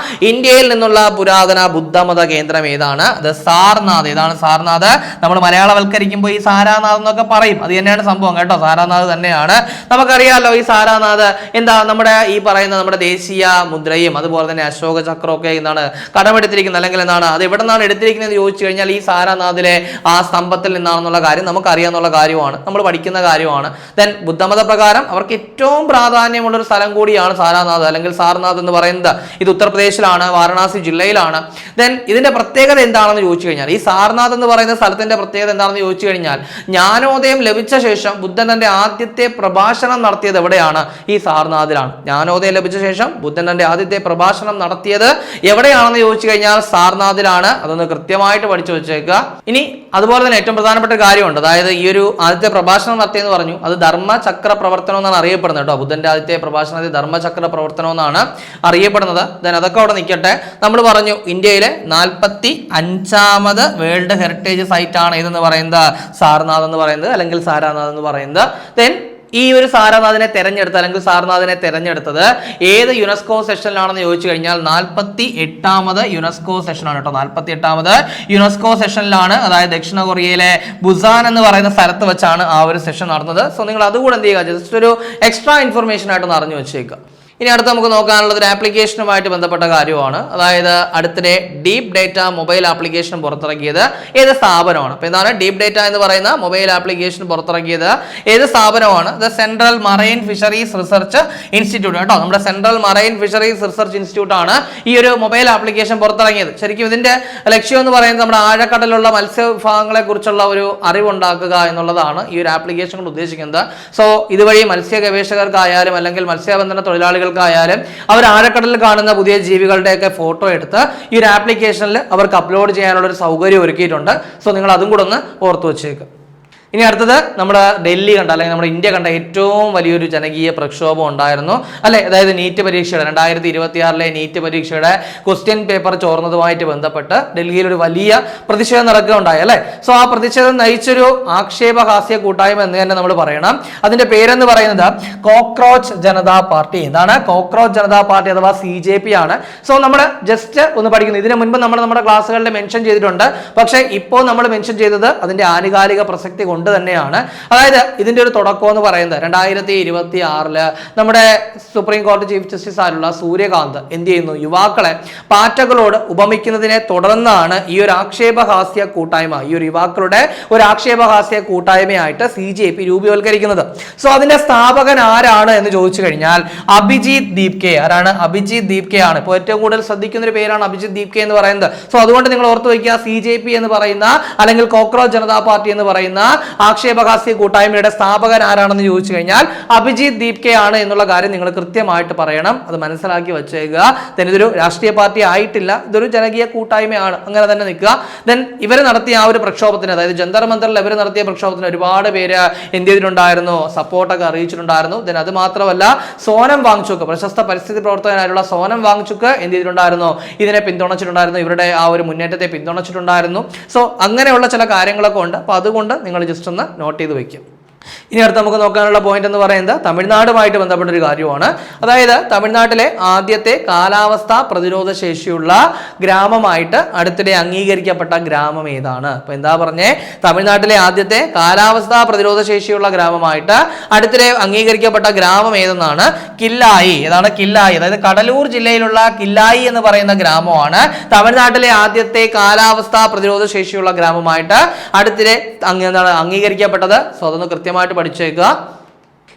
Speaker 1: ഇന്ത്യയിൽ നിന്നുള്ള പുരാതന ബുദ്ധമത കേന്ദ്രം ഏതാണ്? അത് സാർനാഥ്. ഏതാണ് സാർനാഥ്? നമ്മൾ മലയാളവൽക്കരിക്കുമ്പോൾ ഈ സാരാനാഥ് എന്നൊക്കെ പറയും, അത് തന്നെയാണ് സംഭവം കേട്ടോ. സാരാനാഥ് തന്നെയാണ്. നമുക്കറിയാമല്ലോ ഈ സാരാനാഥ് എന്താ നമ്മുടെ ഈ പറയുന്ന നമ്മുടെ ദേശീയ മുദ്രയും അതുപോലെ തന്നെ അശോക ചക്രം ഒക്കെ എന്താണ് കടമെടുത്തിരിക്കുന്നത്, അല്ലെങ്കിൽ എന്താണ് അത് എവിടെ നിന്നാണ് എടുത്തിരിക്കുന്നത് എന്ന് ചോദിച്ചു കഴിഞ്ഞാൽ ഈ സാരാനാഥിലെ ആ സ്തംഭത്തിൽ നിന്നാണെന്നുള്ള കാര്യം നമുക്കറിയാവുന്ന കാര്യമാണ്, നമ്മൾ പഠിക്കുന്ന കാര്യമാണ്. ദെൻ ബുദ്ധമത പ്രകാരം അവർക്ക് ഏറ്റവും പ്രാധാന്യമുള്ള ഒരു സ്ഥലം കൂടിയാണ് സാരാനാഥ് അല്ലെങ്കിൽ സാർനാഥ് എന്ന് പറയുന്നത്. ഇത് ഉത്തർപ്രദേശിലാണ്, വാരണാസി ജില്ലയിലാണ്. ദെൻ ഇതിന്റെ പ്രത്യേകത എന്താണെന്ന് ചോദിച്ചു കഴിഞ്ഞാൽ, ഈ സാർനാഥ് എന്ന് പറയുന്ന സ്ഥലത്തിന്റെ പ്രത്യേകത എന്താണെന്ന് ചോദിച്ചു കഴിഞ്ഞാൽ, ജ്ഞാനോദയം ലഭിച്ച ശേഷം ബുദ്ധൻ തന്റെ ആദ്യത്തെ പ്രഭാഷണം നടത്തിയത് എവിടെയാണ്? ഈ സാർനാഥിലാണ്. ജ്ഞാനോദയം ലഭിച്ച ശേഷം ബുദ്ധൻ തന്റെ ആദ്യത്തെ പ്രഭാഷണം നടത്തിയത് എവിടെയാണെന്ന് ചോദിച്ചു കഴിഞ്ഞാൽ സാർനാഥിലാണ്. അതൊന്ന് കൃത്യമായിട്ട് പഠിച്ചു വെച്ചേക്കുക. ഇനി അതുപോലെ തന്നെ ഏറ്റവും പ്രധാനപ്പെട്ട കാര്യമുണ്ട്, അതായത് ഈ ഒരു ആദ്യത്തെ പ്രഭാഷണം നടത്തിയെന്ന് പറഞ്ഞു, അത് ധർമ്മചക്ര പ്രവർത്തനം എന്നാണ് അറിയപ്പെടുന്നത് കേട്ടോ. ബുദ്ധന്റെ ആദ്യത്തെ പ്രഭാഷണത്തിൽ ധർമ്മചക്ര പ്രവർത്തനം എന്നാണ് അറിയപ്പെടുന്നത്. ദെൻ അതൊക്കെ അവിടെ നിൽക്കട്ടെ. നമ്മൾ പറഞ്ഞു ഇന്ത്യയിലെ 45ാമത് വേൾഡ് ഹെറിറ്റേജ് സൈറ്റ് ആണ് ഇതെന്ന് പറയുന്നത് സാർനാഥ് എന്ന് പറയുന്നത് അല്ലെങ്കിൽ സാരാനാഥ് എന്ന് പറയുന്നത്. ദെൻ ഈ ഒരു സാരാനാഥിനെ തെരഞ്ഞെടുത്തത് അല്ലെങ്കിൽ സാർനാഥിനെ തെരഞ്ഞെടുത്തത് ഏത് യുനെസ്കോ സെഷനിലാണെന്ന് ചോദിച്ചു കഴിഞ്ഞാൽ 48ാമത് യുനെസ്കോ സെഷനാണ് കേട്ടോ. 48ാമത് യുനെസ്കോ സെഷനിലാണ്. അതായത് ദക്ഷിണ കൊറിയയിലെ ബുസാൻ എന്ന് പറയുന്ന സ്ഥലത്ത് വെച്ചാണ് ആ ഒരു സെഷൻ നടന്നത്. സോ നിങ്ങൾ അതുകൂടെ എന്ത് ചെയ്യുക, ജസ്റ്റ് ഒരു എക്സ്ട്രാ ഇൻഫർമേഷൻ ആയിട്ടൊന്ന് അറിഞ്ഞു വെച്ചേക്കുക. ഇനി അടുത്ത് നമുക്ക് നോക്കാനുള്ളത് ഒരു ആപ്ലിക്കേഷനുമായിട്ട് ബന്ധപ്പെട്ട കാര്യമാണ്. അതായത് അടുത്തിടെ ഡീപ് ഡേറ്റ മൊബൈൽ ആപ്ലിക്കേഷൻ പുറത്തിറക്കിയത് ഏത് സ്ഥാപനമാണ്? അപ്പോൾ എന്താണ് ഡീപ് ഡേറ്റ എന്ന് പറയുന്ന മൊബൈൽ ആപ്ലിക്കേഷൻ പുറത്തിറക്കിയത് ഏത് സ്ഥാപനമാണ്? The central marine fisheries research institute കേട്ടോ. നമ്മുടെ central marine fisheries research institute ആണ് ഈ ഒരു മൊബൈൽ ആപ്ലിക്കേഷൻ പുറത്തിറങ്ങിയത്. ശരിക്കും ഇതിന്റെ ലക്ഷ്യം എന്ന് പറയുന്നത് നമ്മുടെ ആഴക്കടലുള്ള മത്സ്യവിഭാഗങ്ങളെ കുറിച്ചുള്ള ഒരു അറിവുണ്ടാക്കുക എന്നുള്ളതാണ് ഈ ഒരു ആപ്ലിക്കേഷൻ കൊണ്ട് ഉദ്ദേശിക്കുന്നത്. സോ ഇതുവഴി മത്സ്യ ഗവേഷകർക്കായാലും അല്ലെങ്കിൽ മത്സ്യബന്ധന തൊഴിലാളികൾ ായാലും അവർ ആഴക്കടലിൽ കാണുന്ന പുതിയ ജീവികളുടെയൊക്കെ ഫോട്ടോ എടുത്ത് ഈ ഒരു ആപ്ലിക്കേഷനിൽ അവർക്ക് അപ്ലോഡ് ചെയ്യാനുള്ള ഒരു സൗകര്യം ഒരുക്കിയിട്ടുണ്ട്. സോ നിങ്ങൾ അതും കൂടെ ഒന്ന് ഓർത്തു വെച്ചേക്കുക. ഇനി അടുത്തത് നമ്മുടെ ഡൽഹി കണ്ട അല്ലെങ്കിൽ നമ്മുടെ ഇന്ത്യ കണ്ട ഏറ്റവും വലിയൊരു ജനകീയ പ്രക്ഷോഭം ഉണ്ടായിരുന്നു അല്ലെ. അതായത് നീറ്റ് പരീക്ഷയുടെ 2026 നീറ്റ് പരീക്ഷയുടെ ക്വസ്റ്റ്യൻ പേപ്പർ ചോർന്നതുമായിട്ട് ബന്ധപ്പെട്ട് ഡൽഹിയിൽ ഒരു വലിയ പ്രതിഷേധം നടക്കുകയുണ്ടായി അല്ലെ. സോ ആ പ്രതിഷേധം നയിച്ചൊരു ആക്ഷേപഹാസ്യ കൂട്ടായ്മ എന്ന് തന്നെ നമ്മൾ പറയണം. അതിന്റെ പേരെന്ന് പറയുന്നത് കോക്രോച്ച് ജനതാ പാർട്ടി. എന്താണ് കോക്രോച്ച് ജനതാ പാർട്ടി അഥവാ CJP ആണ്. സോ നമ്മൾ ജസ്റ്റ് ഒന്ന് പഠിക്കുന്നു. ഇതിനു മുൻപ് നമ്മൾ നമ്മുടെ ക്ലാസ്സുകളിൽ മെൻഷൻ ചെയ്തിട്ടുണ്ട്. പക്ഷേ ഇപ്പോൾ നമ്മൾ മെൻഷൻ ചെയ്തത് അതിന്റെ ആനുകാലിക പ്രസക്തി കൊണ്ട് തന്നെയാണ്. അതായത് ഇതിന്റെ ഒരു തുടക്കം എന്ന് പറയുന്നത് 2026 നമ്മുടെ സുപ്രീം കോടതി ചീഫ് ജസ്റ്റിസ് ആയിട്ടുള്ള സൂര്യകാന്ത് എന്ത് ചെയ്യുന്നു, യുവാക്കളെ പാറ്റകളോട് ഉപമിക്കുന്നതിനെ തുടർന്നാണ് ഈ ഒരു ആക്ഷേപഹാസ്യ കൂട്ടായ്മ, ഈ ഒരു യുവാക്കളുടെ ഒരു ആക്ഷേപഹാസ്യ കൂട്ടായ്മയായിട്ട് CJP രൂപീകരിക്കുന്നത്. സോ അതിന്റെ സ്ഥാപകൻ ആരാണ് എന്ന് ചോദിച്ചു കഴിഞ്ഞാൽ അഭിജിത് ദീപ്കെ. ആരാണ്? അഭിജിത് ദീപ്കെ ആണ്. ഇപ്പോൾ ഏറ്റവും കൂടുതൽ ശ്രദ്ധിക്കുന്ന ഒരു പേരാണ് അഭിജിത് ദീപ്കെ എന്ന് പറയുന്നത്. സോ അതുകൊണ്ട് നിങ്ങൾ ഓർത്തു വയ്ക്കുക, CJP എന്ന് പറയുന്ന അല്ലെങ്കിൽ കോക്രോച്ച് ജനതാ പാർട്ടി എന്ന് പറയുന്ന ആക്ഷേപഹാസ്യ കൂട്ടായ്മയുടെ സ്ഥാപകൻ ആരാണെന്ന് ചോദിച്ചു കഴിഞ്ഞാൽ അഭിജിത് ദീപ്കെ ആണ് എന്നുള്ള കാര്യം നിങ്ങൾ കൃത്യമായിട്ട് പറയണം. അത് മനസ്സിലാക്കി വെച്ചേക്കുക. ഇതൊരു രാഷ്ട്രീയ പാർട്ടി ആയിട്ടില്ല, ഇതൊരു ജനകീയ കൂട്ടായ്മയാണ്. അങ്ങനെ തന്നെ നിൽക്കുക. ദെൻ ഇവർ നടത്തിയ ആ ഒരു പ്രക്ഷോഭത്തിന്, അതായത് ജന്തർ മന്ദറിൽ ഇവർ നടത്തിയ പ്രക്ഷോഭത്തിന് ഒരുപാട് പേര് എന്ത് ചെയ്തിട്ടുണ്ടായിരുന്നു, സപ്പോർട്ടൊക്കെ അറിയിച്ചിട്ടുണ്ടായിരുന്നു. ദെൻ അത് മാത്രമല്ല സോനം വാങ്ചുക്, പ്രശസ്ത പരിസ്ഥിതി പ്രവർത്തകനായിട്ടുള്ള സോനം വാങ്ചുക് എന്ത് ചെയ്തിട്ടുണ്ടായിരുന്നു, ഇതിനെ പിന്തുണച്ചിട്ടുണ്ടായിരുന്നു, ഇവരുടെ ആ ഒരു മുന്നേറ്റത്തെ പിന്തുണച്ചിട്ടുണ്ടായിരുന്നു. സോ അങ്ങനെയുള്ള ചില കാര്യങ്ങളൊക്കെ ഉണ്ട്. അപ്പോൾ അതുകൊണ്ട് നിങ്ങൾ ജസ്റ്റ് ഒന്ന് നോട്ട് ചെയ്ത് വയ്ക്കും. ഇനി അടുത്ത് നമുക്ക് നോക്കാനുള്ള പോയിന്റ് എന്ന് പറയുന്നത് തമിഴ്നാടുമായിട്ട് ബന്ധപ്പെട്ട ഒരു കാര്യമാണ്. അതായത് തമിഴ്നാട്ടിലെ ആദ്യത്തെ കാലാവസ്ഥ പ്രതിരോധ ശേഷിയുള്ള ഗ്രാമമായിട്ട് അടുത്തിടെ അംഗീകരിക്കപ്പെട്ട ഗ്രാമം ഏതാണ്? അപ്പൊ എന്താ പറഞ്ഞേ, തമിഴ്നാട്ടിലെ ആദ്യത്തെ കാലാവസ്ഥ പ്രതിരോധ ശേഷിയുള്ള ഗ്രാമമായിട്ട് അടുത്തിടെ അംഗീകരിക്കപ്പെട്ട ഗ്രാമം ഏതെന്നാണ്? കില്ലായി. ഏതാണ് കില്ലായി? അതായത് കടലൂർ ജില്ലയിലുള്ള കില്ലായി എന്ന് പറയുന്ന ഗ്രാമമാണ് തമിഴ്നാട്ടിലെ ആദ്യത്തെ കാലാവസ്ഥ പ്രതിരോധ ശേഷിയുള്ള ഗ്രാമമായിട്ട് അടുത്തിടെ അംഗീകരിക്കപ്പെട്ടത്. സോ അതൊന്ന് കൃത്യമായിട്ട് പഠിച്ചേക്കുക.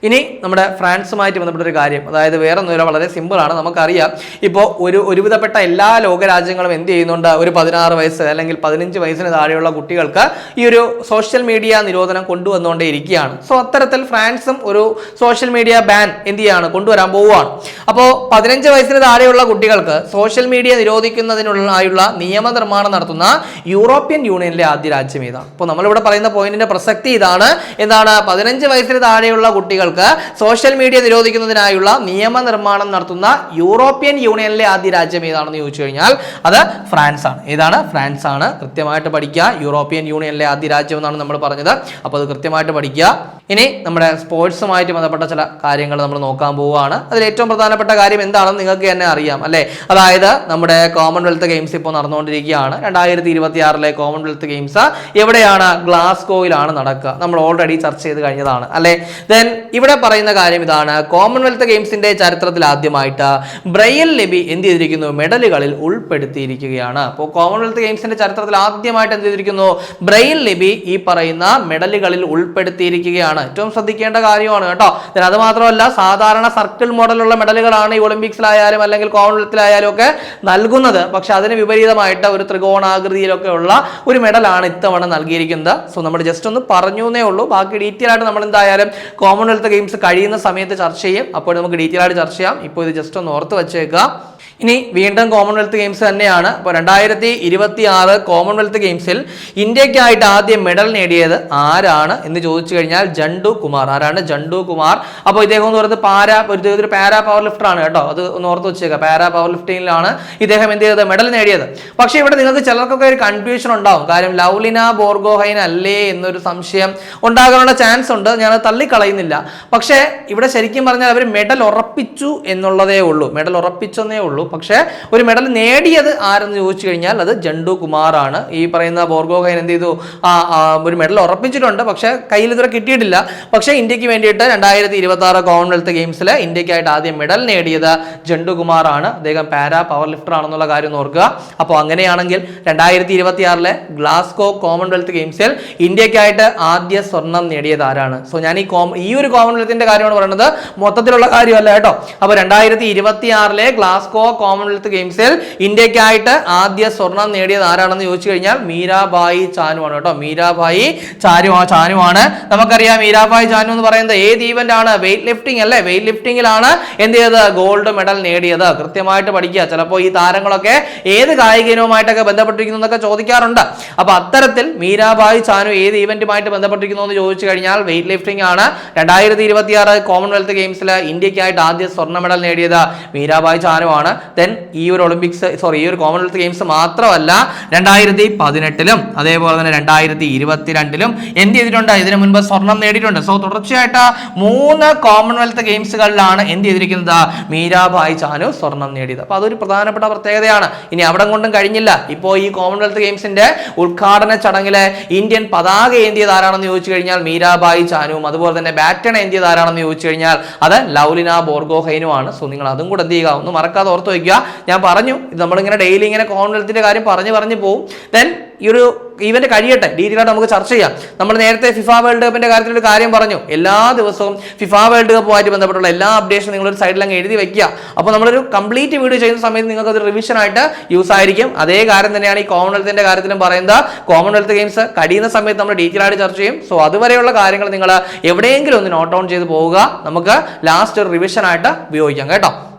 Speaker 1: ഇനി നമ്മുടെ ഫ്രാൻസുമായിട്ട് ബന്ധപ്പെട്ട ഒരു കാര്യം, അതായത് വേറെ ഒന്നുമില്ല, വളരെ സിമ്പിളാണ്. നമുക്കറിയാം ഇപ്പോൾ ഒരുവിധപ്പെട്ട എല്ലാ ലോകരാജ്യങ്ങളും എന്ത് ചെയ്യുന്നുണ്ട്, ഒരു 16 വയസ്സ് അല്ലെങ്കിൽ 15 വയസ്സിന് താഴെയുള്ള കുട്ടികൾക്ക് ഈ ഒരു സോഷ്യൽ മീഡിയ നിരോധനം കൊണ്ടുവന്നുകൊണ്ടേ ഇരിക്കുകയാണ്. സോ അത്തരത്തിൽ ഫ്രാൻസും ഒരു സോഷ്യൽ മീഡിയ ബാൻ എന്ത് ചെയ്യാണ്, കൊണ്ടുവരാൻ പോവുകയാണ്. അപ്പോൾ 15 വയസ്സിന് താഴെയുള്ള കുട്ടികൾക്ക് സോഷ്യൽ മീഡിയ നിരോധിക്കുന്നതിനുള്ള നിയമനിർമ്മാണം നടത്തുന്ന യൂറോപ്യൻ യൂണിയനിലെ ആദ്യ രാജ്യം ഏതാണ്? അപ്പോൾ നമ്മളിവിടെ പറയുന്ന പോയിന്റിന്റെ പ്രസക്തി ഇതാണ്. എന്താണ്? 15 വയസ്സിന് താഴെയുള്ള കുട്ടികൾക്ക് സോഷ്യൽ മീഡിയ നിരോധിക്കുന്നതിനായുള്ള നിയമനിർമ്മാണം നടത്തുന്ന യൂറോപ്യൻ യൂണിയനിലെ ആദ്യ രാജ്യം ഏതാണെന്ന് ചോദിച്ചു കഴിഞ്ഞാൽ അത് ഫ്രാൻസ് ആണ്. ഏതാണ്? ഫ്രാൻസ് ആണ്. കൃത്യമായിട്ട് പഠിക്കുക. യൂറോപ്യൻ യൂണിയനിലെ ആദ്യ രാജ്യം എന്നാണ് നമ്മൾ പറഞ്ഞത്. അപ്പോൾ അത് കൃത്യമായിട്ട് പഠിക്കുക. ഇനി നമ്മുടെ സ്പോർട്സുമായിട്ട് ബന്ധപ്പെട്ട ചില കാര്യങ്ങൾ നമ്മൾ നോക്കാൻ പോവുകയാണ്. അതിൽ ഏറ്റവും പ്രധാനപ്പെട്ട കാര്യം എന്താണെന്ന് നിങ്ങൾക്ക് തന്നെ അറിയാം അല്ലേ? അതായത് നമ്മുടെ കോമൺവെൽത്ത് ഗെയിംസ് ഇപ്പോൾ നടന്നുകൊണ്ടിരിക്കുകയാണ്. 2026 കോമൺവെൽത്ത് ഗെയിംസ് എവിടെയാണ്? ഗ്ലാസ്ഗോയിലാണ് നടക്കുക. നമ്മൾ ഓൾറെഡി ചർച്ച ചെയ്ത് കഴിഞ്ഞതാണ് അല്ലേ? ദെൻ ഇവിടെ പറയുന്ന കാര്യം ഇതാണ്. കോമൺവെൽത്ത് ഗെയിംസിന്റെ ചരിത്രത്തിൽ ആദ്യമായിട്ട് ബ്രെയിൽ ലിപി എന്ത് ചെയ്തിരിക്കുന്നു? മെഡലുകളിൽ ഉൾപ്പെടുത്തിയിരിക്കുകയാണ്. അപ്പോൾ കോമൺവെൽത്ത് ഗെയിംസിന്റെ ചരിത്രത്തിൽ ആദ്യമായിട്ട് എന്ത് ചെയ്തിരിക്കുന്നു? ബ്രെയിൽ ലിപി ഈ പറയുന്ന മെഡലുകളിൽ ഉൾപ്പെടുത്തിയിരിക്കുകയാണ്. ഏറ്റവും ശ്രദ്ധിക്കേണ്ട കാര്യമാണ് കേട്ടോ. അത് മാത്രമല്ല, സാധാരണ സർക്കിൾ മോഡലുള്ള മെഡലുകളാണ് ഈ ഒളിമ്പിക്സിലായാലും അല്ലെങ്കിൽ കോമൺവെൽത്തിലായാലും ഒക്കെ നൽകുന്നത്. പക്ഷെ അതിന് വിപരീതമായിട്ട് ഒരു ത്രികോണാകൃതിയിലൊക്കെ ഉള്ള ഒരു മെഡലാണ് ഇത്തവണ നൽകിയിരിക്കുന്നത്. സോ നമ്മൾ ജസ്റ്റ് ഒന്ന് പറഞ്ഞു എന്നേ ഉള്ളൂ. ബാക്കി ഡീറ്റെയിൽ ആയിട്ട് നമ്മൾ എന്തായാലും കോമൺവെൽത്ത് ഗെയിംസ് കഴിയുന്ന സമയത്ത് ചർച്ച ചെയ്യും. അപ്പോൾ നമുക്ക് ഡീറ്റെയിൽ ആയിട്ട് ചർച്ച ചെയ്യാം. ഇപ്പോൾ ഇത് ജസ്റ്റ് ഒന്ന് ഓർത്ത് വെച്ചേക്കുക. ഇനി വീണ്ടും കോമൺവെൽത്ത് ഗെയിംസ് തന്നെയാണ്. അപ്പോൾ 2026 കോമൺവെൽത്ത് ഗെയിംസിൽ ഇന്ത്യക്കായിട്ട് ആദ്യം മെഡൽ നേടിയത് ആരാണ് എന്ന് ചോദിച്ചു കഴിഞ്ഞാൽ ജണ്ടു കുമാർ. ആരാണ്? ജണ്ടു കുമാർ. അപ്പോൾ ഇദ്ദേഹം എന്ന് പറയുന്നത് ഒരു പാരാ പവർ ലിഫ്റ്റർ ആണ് കേട്ടോ. അത് ഒന്ന് ഓർത്ത് വെച്ചേക്കുക. പാരാ പവർ ലിഫ്റ്റിംഗിലാണ് ഇദ്ദേഹം എന്ത് ചെയ്തത്? മെഡൽ നേടിയത്. പക്ഷേ ഇവിടെ നിങ്ങൾക്ക് ചിലർക്കൊക്കെ ഒരു കൺഫ്യൂഷൻ ഉണ്ടാവും. കാര്യം ലൗലിന ബോർഗോഹൈൻ അല്ലേ എന്നൊരു സംശയം ഉണ്ടാകാനുള്ള ചാൻസ് ഉണ്ട്. ഞാൻ തള്ളിക്കളയുന്നില്ല. പക്ഷേ ഇവിടെ ശരിക്കും പറഞ്ഞാൽ അവർ മെഡൽ ഉറപ്പിച്ചു എന്നുള്ളതേ ഉള്ളൂ. മെഡൽ ഉറപ്പിച്ചെന്നേ ഉള്ളൂ. പക്ഷേ ഒരു മെഡൽ നേടിയത് ആരെന്ന് ചോദിച്ചു കഴിഞ്ഞാൽ അത് ജണ്ടു കുമാർ ആണ്. ഈ പറയുന്ന ബോർഗോഹൈൻ എന്ത് ചെയ്തു? ഒരു മെഡൽ ഉറപ്പിച്ചിട്ടുണ്ട്. പക്ഷെ കയ്യിൽ ഇതുവരെ കിട്ടിയിട്ടില്ല. പക്ഷേ ഇന്ത്യക്ക് വേണ്ടിയിട്ട് 2026 കോമൺവെൽത്ത് ഗെയിംസിൽ ഇന്ത്യക്കായിട്ട് ആദ്യം മെഡൽ നേടിയത് ജണ്ടു കുമാർ ആണ്. അദ്ദേഹം പാരാ പവർ ലിഫ്റ്റർ ആണെന്നുള്ള കാര്യം ഓർക്കുക. അപ്പോൾ അങ്ങനെയാണെങ്കിൽ 2026 ഗ്ലാസ്ഗോ കോമൺവെൽത്ത് ഗെയിംസിൽ ഇന്ത്യക്കായിട്ട് ആദ്യ സ്വർണം നേടിയത് ആരാണ്? സോ ഞാൻ ഈ ഒരു കോമൺവെൽത്തിന്റെ കാര്യമാണ് പറയുന്നത്, മൊത്തത്തിലുള്ള കാര്യമല്ല കേട്ടോ. അപ്പോൾ 2026 ഗ്ലാസ്ഗോ കോമൺവെൽത്ത് ഗെയിംസിൽ ഇന്ത്യക്കായിട്ട് ആദ്യ സ്വർണം നേടിയത് ആരാണെന്ന് ചോദിച്ചു കഴിഞ്ഞാൽ മീരാഭായി ചാനു ആണ് കേട്ടോ. മീരാഭായി ചാനു ആണ്. നമുക്കറിയാം മീരാഭായി ചാനു എന്ന് പറയുന്നത് ഏത് ഈവന്റ് ആണ്? വെയിറ്റ് ലിഫ്റ്റിംഗ് അല്ലേ? വെയിറ്റ് ലിഫ്റ്റിംഗിലാണ് എന്ത് ചെയ്തത്? ഗോൾഡ് മെഡൽ നേടിയത്. കൃത്യമായിട്ട് പഠിക്കുക. ചിലപ്പോൾ ഈ താരങ്ങളൊക്കെ ഏത് കായിക ഇനവുമായിട്ടൊക്കെ ബന്ധപ്പെട്ടിരിക്കുന്നു എന്നൊക്കെ ചോദിക്കാറുണ്ട്. അപ്പൊ അത്തരത്തിൽ മീരാഭായി ചാനു ഏത് ഈവന്റുമായിട്ട് ബന്ധപ്പെട്ടിരിക്കുന്നു എന്ന് ചോദിച്ചു കഴിഞ്ഞാൽ വെയിറ്റ് ലിഫ്റ്റിംഗ് ആണ്. 2026 കോമൺവെൽത്ത് ഗെയിംസിൽ ഇന്ത്യക്കായിട്ട് ആദ്യ സ്വർണ്ണ മെഡൽ നേടിയത് മീരാഭായി ചാനു ആണ്. ദെൻ ഈ ഒരു കോമൺവെൽത്ത് ഗെയിംസ് മാത്രമല്ല 2018 അതേപോലെ തന്നെ 2022 എന്ത് ചെയ്തിട്ടുണ്ട്? ഇതിനു മുൻപ് സ്വർണം നേടിയിട്ടുണ്ട്. സോ തുടർച്ചയായിട്ട് 3 കോമൺവെൽത്ത് ഗെയിംസുകളിലാണ് എന്ത് ചെയ്തിരിക്കുന്നത്? മീരാഭായി ചാനു സ്വർണം നേടിയത്. അപ്പൊ അതൊരു പ്രധാനപ്പെട്ട പ്രത്യേകതയാണ്. ഇനി അവിടെ കൊണ്ടും കഴിഞ്ഞില്ല. ഇപ്പോൾ ഈ കോമൺവെൽത്ത് ഗെയിംസിന്റെ ഉദ്ഘാടന ചടങ്ങിലെ ഇന്ത്യൻ പതാക ഏന്തിയത് ആരാണെന്ന് ചോദിച്ചു കഴിഞ്ഞാൽ മീരാഭായി ചാനുവും അതുപോലെ തന്നെ ബാറ്റൺ ഏന്തിയത് ആരാണെന്ന് ചോദിച്ചു കഴിഞ്ഞാൽ അത് ലൗലിന ബോർഗോഹൈനുമാണ്. സോ നിങ്ങൾ അതും കൂടെ എന്ത് ചെയ്യുക? ഒന്ന് മറക്കാതെ ഓർത്ത് വയ്ക്കുക. ഞാൻ പറഞ്ഞു, ഇത് നമ്മളിങ്ങനെ ഡെയിലി ഇങ്ങനെ കോമൺവെൽത്തിന്റെ കാര്യം പറഞ്ഞു പോകും. ദെൻ ഈ ഒരു ഈവന്റ് കഴിയട്ടെ, ഡീറ്റെയിൽ ആയിട്ട് നമുക്ക് ചർച്ച ചെയ്യാം. നമ്മൾ നേരത്തെ ഫിഫ വേൾഡ് കപ്പിന്റെ കാര്യത്തിൽ ഒരു കാര്യം പറഞ്ഞു. എല്ലാ ദിവസവും ഫിഫ വേൾഡ് കപ്പുമായിട്ട് ബന്ധപ്പെട്ടുള്ള എല്ലാ അപ്ഡേഷനും നിങ്ങളൊരു സൈഡിൽ അങ്ങ് എഴുതി വെക്കുക. അപ്പോൾ നമ്മളൊരു കംപ്ലീറ്റ് വീഡിയോ ചെയ്യുന്ന സമയത്ത് നിങ്ങൾക്ക് അത് റിവിഷൻ ആയിട്ട് യൂസ് ആയിരിക്കും. അതേ കാര്യം തന്നെയാണ് ഈ കോമൺവെൽത്തിന്റെ കാര്യത്തിലും പറയുന്നത്. കോമൺവെൽത്ത് ഗെയിംസ് കഴിയുന്ന സമയത്ത് നമ്മൾ ഡീറ്റെയിൽ ആയിട്ട് ചർച്ച ചെയ്യും. സോ അതുവരെയുള്ള കാര്യങ്ങൾ നിങ്ങൾ എവിടെയെങ്കിലും ഒന്ന് നോട്ട് ഡൗൺ ചെയ്ത് പോവുക. നമുക്ക് ലാസ്റ്റ് ഒരു റിവിഷൻ ആയിട്ട് ഉപയോഗിക്കാം കേട്ടോ.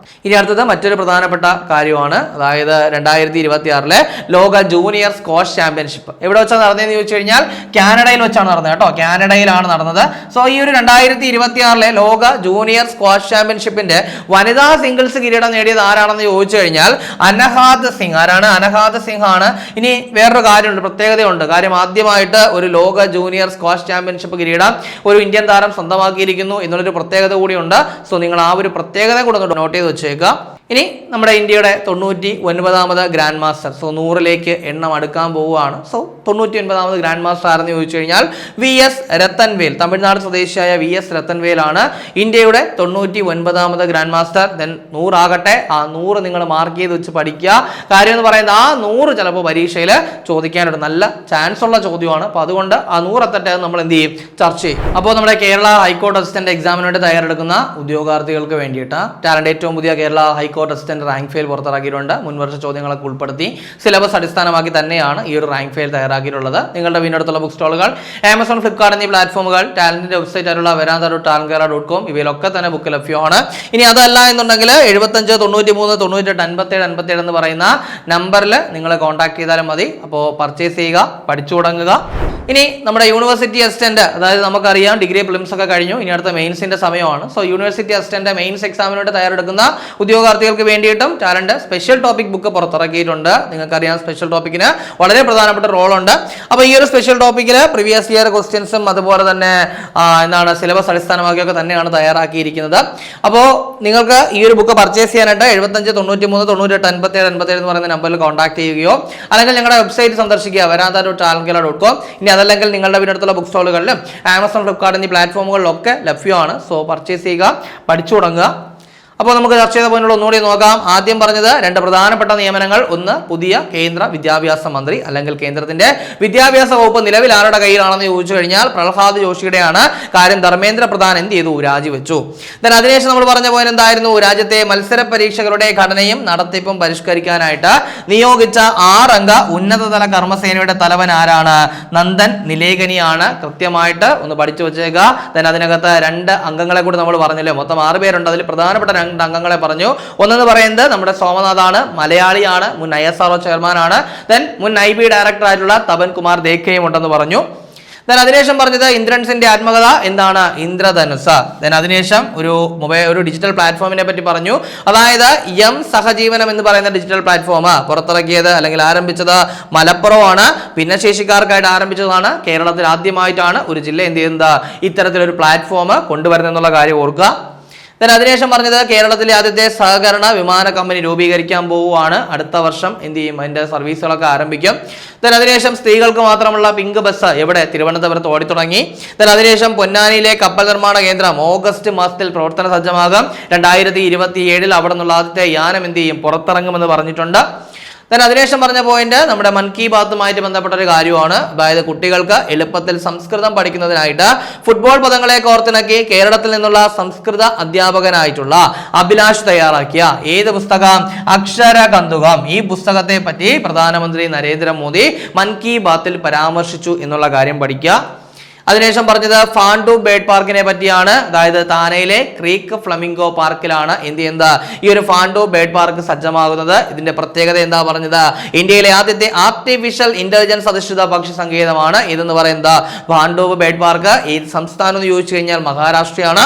Speaker 1: ഇനി അടുത്തത് മറ്റൊരു പ്രധാനപ്പെട്ട കാര്യമാണ്. അതായത് 2026 ലോക ജൂനിയർ സ്ക്വാഷ് ചാമ്പ്യൻഷിപ്പ് എവിടെ വെച്ചാണ് നടന്നതെന്ന് ചോദിച്ചു കഴിഞ്ഞാൽ കാനഡയിൽ വെച്ചാണ് നടന്നത് കേട്ടോ. കാനഡയിലാണ് നടന്നത്. സോ ഈ ഒരു 2026 ലോക ജൂനിയർ സ്ക്വാഷ് ചാമ്പ്യൻഷിപ്പിന്റെ വനിതാ സിംഗിൾസ് കിരീടം നേടിയത് ആരാണെന്ന് ചോദിച്ചു കഴിഞ്ഞാൽ അനഹാദ് സിംഗ്. ആരാണ്? അനഹാദ് സിംഗ് ആണ്. ഇനി വേറൊരു കാര്യമുണ്ട്, പ്രത്യേകതയുണ്ട്. കാര്യം ആദ്യമായിട്ട് ഒരു ലോക ജൂനിയർ സ്ക്വാഷ് ചാമ്പ്യൻഷിപ്പ് കിരീടം ഒരു ഇന്ത്യൻ താരം സ്വന്തമാക്കിയിരിക്കുന്നു എന്നുള്ളൊരു പ്രത്യേകത കൂടിയുണ്ട്. സോ നിങ്ങൾ ആ ഒരു പ്രത്യേകത കൂടെ നോട്ട് ചെയ്ത് വെച്ചേക്കുക. ഇനി നമ്മുടെ ഇന്ത്യയുടെ 99ാമത് ഗ്രാൻഡ് മാസ്റ്റർ. സോ 100ലേക്ക് എണ്ണം അടുക്കാൻ പോവുകയാണ്. സോ 99ാമത് ഗ്രാൻഡ് മാസ്റ്റർ ആരെന്ന് ചോദിച്ചു കഴിഞ്ഞാൽ VS രത്തൻവേൽ. തമിഴ്നാട് സ്വദേശിയായ VS രത്തൻവേൽ ആണ് ഇന്ത്യയുടെ 99ാമത് ഗ്രാൻഡ് മാസ്റ്റർ. ദെൻ 100 ആകട്ടെ, ആ 100 നിങ്ങൾ മാർക്ക് ചെയ്ത് വെച്ച് പഠിക്കുക. കാര്യം എന്ന് പറയുന്നത് ആ 100 ചിലപ്പോൾ പരീക്ഷയിൽ ചോദിക്കാനായിട്ട് നല്ല ചാൻസ് ഉള്ള ചോദ്യമാണ്. അപ്പോൾ അതുകൊണ്ട് ആ 100 എത്തട്ടെ നമ്മൾ എന്ത് ചെയ്യും? ചർച്ച ചെയ്യും. അപ്പോൾ നമ്മുടെ കേരള ഹൈക്കോടതി അസിസ്റ്റന്റ് എക്സാമിന് വേണ്ടി തയ്യാറെടുക്കുന്ന ഉദ്യോഗാർത്ഥികൾക്ക് വേണ്ടിയിട്ട് ടാലന്റ് ഏറ്റവും പുതിയ കേരള ഹൈക്കോടതി ഹൈക്കോർട്ട് അസിസ്റ്റന്റ് റാങ്ക് ഫെയിൽ പുറത്തിറക്കിയിട്ടുണ്ട്. മുൻവർഷ ചോദ്യങ്ങളൊക്കെ ഉൾപ്പെടുത്തി സിലബസ് അടിസ്ഥാനമാക്കി തന്നെയാണ് ഈ ഒരു റാങ്ക് ഫെയിൽ തയ്യാറാക്കിയിട്ടുള്ളത്. നിങ്ങളുടെ വീടിനടുത്തുള്ള ബുക്ക് സ്റ്റോളുകൾ, ആമസോൺ, ഫ്ലിപ്കാർട്ട് എന്നീ പ്ലാറ്റ്ഫോമുകൾ, ടാലന്റിന്റെ വെബ്സൈറ്റ് ആയിട്ടുള്ള veranda.talentkerala.com ഇവയിലൊക്കെ തന്നെ ബുക്ക് ലഭ്യമാണ്. ഇനി അതല്ല എന്നുണ്ടെങ്കിൽ 75 93 98 57 57 എന്ന് പറയുന്ന നമ്പറിൽ നിങ്ങൾ കോൺടാക്ട് ചെയ്താലും മതി. അപ്പോൾ പർച്ചേസ് ചെയ്യുക, പഠിച്ചു തുടങ്ങുക. ഇനി നമ്മുടെ യൂണിവേഴ്സിറ്റി അസിസ്റ്റന്റ്, അതായത് നമുക്കറിയാം ഡിഗ്രി പ്രിലിംസ് ഒക്കെ കഴിഞ്ഞു, ഇനി അടുത്ത മെയിൻസിന്റെ സമയമാണ്. സോ യൂണിവേഴ്സിറ്റി അസിസ്റ്റന്റ് മെയിൻസ് എക്സാമിനോട് തയ്യാറെടുക്കുന്ന ഉദ്യോഗാർത്ഥികൾക്ക് വേണ്ടിയിട്ടും ടാലന്റ് സ്പെഷ്യൽ ടോപ്പിക് ബുക്ക് പുറത്തിറക്കിയിട്ടുണ്ട്. നിങ്ങൾക്കറിയാം സ്പെഷ്യൽ ടോപ്പിക്കിന് വളരെ പ്രധാനപ്പെട്ട റോളുണ്ട്. അപ്പോൾ ഈ ഒരു സ്പെഷ്യൽ ടോപ്പിക്കിൽ പ്രീവിയസ് ഇയർ ക്വസ്റ്റ്യൻസും അതുപോലെ തന്നെ സിലബസ് അടിസ്ഥാനമാക്കിയൊക്കെ തന്നെയാണ് തയ്യാറാക്കിയിരിക്കുന്നത്. അപ്പോൾ നിങ്ങൾക്ക് ഈ ഒരു ബുക്ക് പർച്ചേസ് ചെയ്യാനായിട്ട് 75 93 98 57 57 എന്ന് പറയുന്ന നമ്പറിൽ കോൺടാക്ട് ചെയ്യുകയോ അല്ലെങ്കിൽ ഞങ്ങളുടെ വെബ്സൈറ്റ് സന്ദർശിക്കുക veranda.talentkerala.com. ഇനി അതല്ലെങ്കിൽ നിങ്ങളുടെ വീടിനടുത്തുള്ള ബുക്ക് സ്റ്റോളുകളിലും ആമസോൺ, ഫ്ലിപ്കാർട്ട് എന്നീ പ്ലാറ്റ്ഫോമുകളിലൊക്കെ ലഭ്യമാണ്. സോ പർച്ചേസ് ചെയ്യുക, പഠിച്ചു തുടങ്ങുക. അപ്പോൾ നമുക്ക് ചർച്ച ചെയ്ത പോയിന്റുകൾ ഒന്നുകൂടി നോക്കാം. ആദ്യം പറഞ്ഞത് 2 പ്രധാനപ്പെട്ട നിയമനങ്ങൾ. ഒന്ന്, പുതിയ കേന്ദ്ര വിദ്യാഭ്യാസ മന്ത്രി അല്ലെങ്കിൽ കേന്ദ്രത്തിന്റെ വിദ്യാഭ്യാസ വകുപ്പ് നിലവിൽ ആരുടെ കയ്യിലാണെന്ന് ചോദിച്ചു കഴിഞ്ഞാൽ പ്രഹ്ലാദ് ജോഷിയുടെയാണ്. കാര്യം ധർമ്മേന്ദ്ര പ്രധാൻ എന്ത് ചെയ്തു? രാജിവെച്ചു. അതിനുശേഷം നമ്മൾ പറഞ്ഞ പോയിന്റ് എന്തായിരുന്നു? രാജ്യത്തെ മത്സര പരീക്ഷകളുടെ ഘടനയും നടത്തിപ്പും പരിഷ്കരിക്കാനായിട്ട് നിയോഗിച്ച 6 അംഗ ഉന്നതതല കർമ്മസേനയുടെ തലവൻ ആരാണ്? നന്ദൻ നിലേകനിയാണ്. കൃത്യമായിട്ട് ഒന്ന് പഠിച്ചു വെച്ചേക്കുക. അതിനകത്ത് 2 അംഗങ്ങളെ കൂടി നമ്മൾ പറഞ്ഞല്ലോ. മൊത്തം 6 പേരുണ്ട്. അതിൽ പ്രധാനപ്പെട്ട 2 അംഗങ്ങളെ പറഞ്ഞു. ഒന്നെന്ന് പറയുന്നത് നമ്മുടെ സോമനാഥാണ്, മലയാളിയാണ്, മുൻ ISRO ചെയർമാനാണ്. മുൻ IB ഡയറക്ടർ ആയിട്ടുള്ള തപൻ കുമാർ ദേക്കയും ഉണ്ടെന്ന് പറഞ്ഞു. അതിനുശേഷം പറഞ്ഞത് ഇന്ദ്രൻസിന്റെ ആത്മകഥ എന്താണ്? ഇന്ദ്രധനുസ്. അതിനുശേഷം ഒരു ഡിജിറ്റൽ പ്ലാറ്റ്ഫോമിനെ പറ്റി പറഞ്ഞു. അതായത് സഹജീവനം എന്ന് പറയുന്ന ഡിജിറ്റൽ പ്ലാറ്റ്ഫോം പുറത്തിറക്കിയത് അല്ലെങ്കിൽ ആരംഭിച്ചത് മലപ്പുറമാണ്. ഭിന്നശേഷിക്കാർക്കായിട്ട് ആരംഭിച്ചതാണ്. കേരളത്തിൽ ആദ്യമായിട്ടാണ് ഒരു ജില്ല എന്ത് ചെയ്യുന്നത് ഇത്തരത്തിലൊരു പ്ലാറ്റ്ഫോം കൊണ്ടുവരുന്നത് എന്നുള്ള കാര്യം ഓർക്കുക. അതിനുശേഷം പറഞ്ഞത് കേരളത്തിലെ ആദ്യത്തെ സഹകരണ വിമാന കമ്പനി രൂപീകരിക്കാൻ പോവുകയാണ്. അടുത്ത വർഷം എന്ത് ചെയ്യും? അതിന്റെ സർവീസുകളൊക്കെ ആരംഭിക്കും. അതിനുശേഷം സ്ത്രീകൾക്ക് മാത്രമുള്ള പിങ്ക് ബസ് എവിടെ? തിരുവനന്തപുരത്ത് ഓടിത്തുടങ്ങി. അതിനുശേഷം പൊന്നാനിയിലെ കപ്പൽ നിർമ്മാണ കേന്ദ്രം ഓഗസ്റ്റ് മാസത്തിൽ പ്രവർത്തന സജ്ജമാകും. 2027 അവിടെ നിന്നുള്ള ആദ്യത്തെ യാനം എന്ത് ചെയ്യും? പുറത്തിറങ്ങുമെന്ന് പറഞ്ഞിട്ടുണ്ട്. അതിനുശേഷം പറഞ്ഞ പോയിന്റ് നമ്മുടെ മൻ കി ബാത്തുമായിട്ട് ബന്ധപ്പെട്ട ഒരു കാര്യമാണ്. അതായത് കുട്ടികൾക്ക് എളുപ്പത്തിൽ സംസ്കൃതം പഠിക്കുന്നതിനായിട്ട് ഫുട്ബോൾ പദങ്ങളെ കോർത്തിണക്കി കേരളത്തിൽ നിന്നുള്ള സംസ്കൃത അധ്യാപകനായിട്ടുള്ള അഭിലാഷ് തയ്യാറാക്കിയ ഏത് പുസ്തകം? അക്ഷരകന്തുകം. ഈ പുസ്തകത്തെ പറ്റി പ്രധാനമന്ത്രി നരേന്ദ്രമോദി മൻ കി ബാത്തിൽ പരാമർശിച്ചു എന്നുള്ള കാര്യം പഠിക്കുക. അതിനുശേഷം പറഞ്ഞത് ഫാൻഡു ബേർഡ് പാർക്കിനെ പറ്റിയാണ്. അതായത് താനയിലെ ക്രീക്ക് ഫ്ലമിംഗോ പാർക്കിലാണ് എന്ത് ചെയ്യുന്നത്? ഈ ഒരു ഫാൻഡു ബേർഡ് പാർക്ക് സജ്ജമാകുന്നത്. ഇതിന്റെ പ്രത്യേകത എന്താ പറഞ്ഞത്? ഇന്ത്യയിലെ ആദ്യത്തെ ആർട്ടിഫിഷ്യൽ ഇന്റലിജൻസ് അധിഷ്ഠിത പക്ഷി സങ്കേതമാണ് ഇതെന്ന് പറയുന്നത് ഫാൻഡു ബേർഡ് പാർക്ക്. ഏത് സംസ്ഥാനം എന്ന് ചോദിച്ചു കഴിഞ്ഞാൽ മഹാരാഷ്ട്രയാണ്.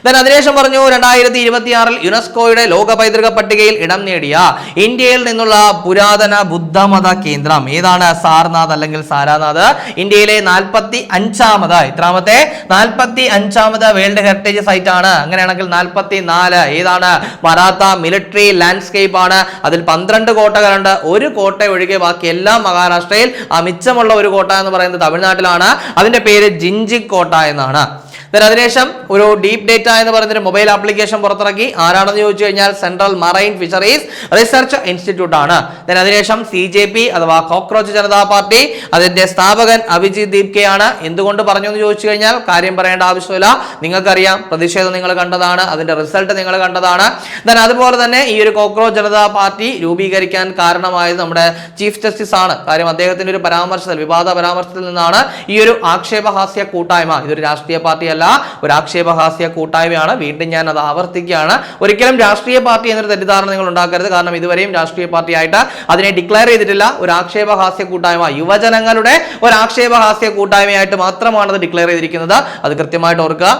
Speaker 1: അതിനുശേഷം പറഞ്ഞു 2026 യുനെസ്കോയുടെ ലോക പൈതൃക പട്ടികയിൽ ഇടം നേടിയ ഇന്ത്യയിൽ നിന്നുള്ള പുരാതന ബുദ്ധമത കേന്ദ്രം ഏതാണ്? സാർനാഥ് അല്ലെങ്കിൽ സാരാനാഥ്. ഇന്ത്യയിലെ 45ാമത് ഇത്രാമത്തെ 45ാമത് വേൾഡ് ഹെറിറ്റേജ് സൈറ്റ് ആണ്. അങ്ങനെയാണെങ്കിൽ 44 ഏതാണ്? മറാത്ത മിലിറ്ററി ലാൻഡ്സ്കേപ്പ് ആണ്. അതിൽ 12 കോട്ടകളുണ്ട്. ഒരു കോട്ട ഒഴികെ ബാക്കി എല്ലാം മഹാരാഷ്ട്രയിൽ. മിച്ചമുള്ള ഒരു കോട്ട എന്ന് പറയുന്നത് തമിഴ്നാട്ടിലാണ്. അതിന്റെ പേര് ജിഞ്ചിക് കോട്ട എന്നാണ്. അതിനുശേഷം ഒരു ഡീപ് ഡേറ്റ എന്ന് പറയുന്നൊരു മൊബൈൽ ആപ്ലിക്കേഷൻ പുറത്തിറക്കി. ആരാണെന്ന് ചോദിച്ചു കഴിഞ്ഞാൽ central marine fisheries research institute ആണ്. അതിനുശേഷം CJP അഥവാ കോക്രോച്ച് ജനതാ പാർട്ടി, അതിന്റെ സ്ഥാപകൻ അഭിജിത് ദീപ്കെ ആണ്. എന്തുകൊണ്ട് പറഞ്ഞു എന്ന് ചോദിച്ചു കഴിഞ്ഞാൽ കാര്യം പറയേണ്ട ആവശ്യമില്ല, നിങ്ങൾക്കറിയാം. പ്രതിഷേധം നിങ്ങൾ കണ്ടതാണ്, അതിന്റെ റിസൾട്ട് നിങ്ങൾ കണ്ടതാണ്. അതുപോലെ തന്നെ ഈ ഒരു കോക്രോച്ച് ജനതാ പാർട്ടി രൂപീകരിക്കാൻ കാരണമായത് നമ്മുടെ ചീഫ് ജസ്റ്റിസ് ആണ്. കാര്യം അദ്ദേഹത്തിന്റെ ഒരു വിവാദ പരാമർശത്തിൽ നിന്നാണ് ഈ ഒരു ആക്ഷേപഹാസ്യ കൂട്ടായ്മ. ഇതൊരു രാഷ്ട്രീയ പാർട്ടിയല്ല, ഒരു ആക്ഷേപഹാസ്യ കൂട്ടായ്മയാണ്. വീണ്ടും ഞാൻ അത് ആവർത്തിക്കുകയാണ്. ഒരിക്കലും രാഷ്ട്രീയ പാർട്ടി എന്നൊരു തെറ്റിദ്ധാരണ നിങ്ങൾ ഉണ്ടാക്കരുത്. കാരണം ഇതുവരെയും രാഷ്ട്രീയ പാർട്ടിയായിട്ട് അതിനെ ഡിക്ലെയർ ചെയ്തിട്ടില്ല. ഒരു ആക്ഷേപഹാസ്യ കൂട്ടായ്മ, യുവജനങ്ങളുടെ ഒരു ആക്ഷേപഹാസ്യ കൂട്ടായ്മയായിട്ട് മാത്രമാണ് അത് ഡിക്ലെയർ ചെയ്തിരിക്കുന്നത്. അത് കൃത്യമായിട്ട് ഓർക്കുക.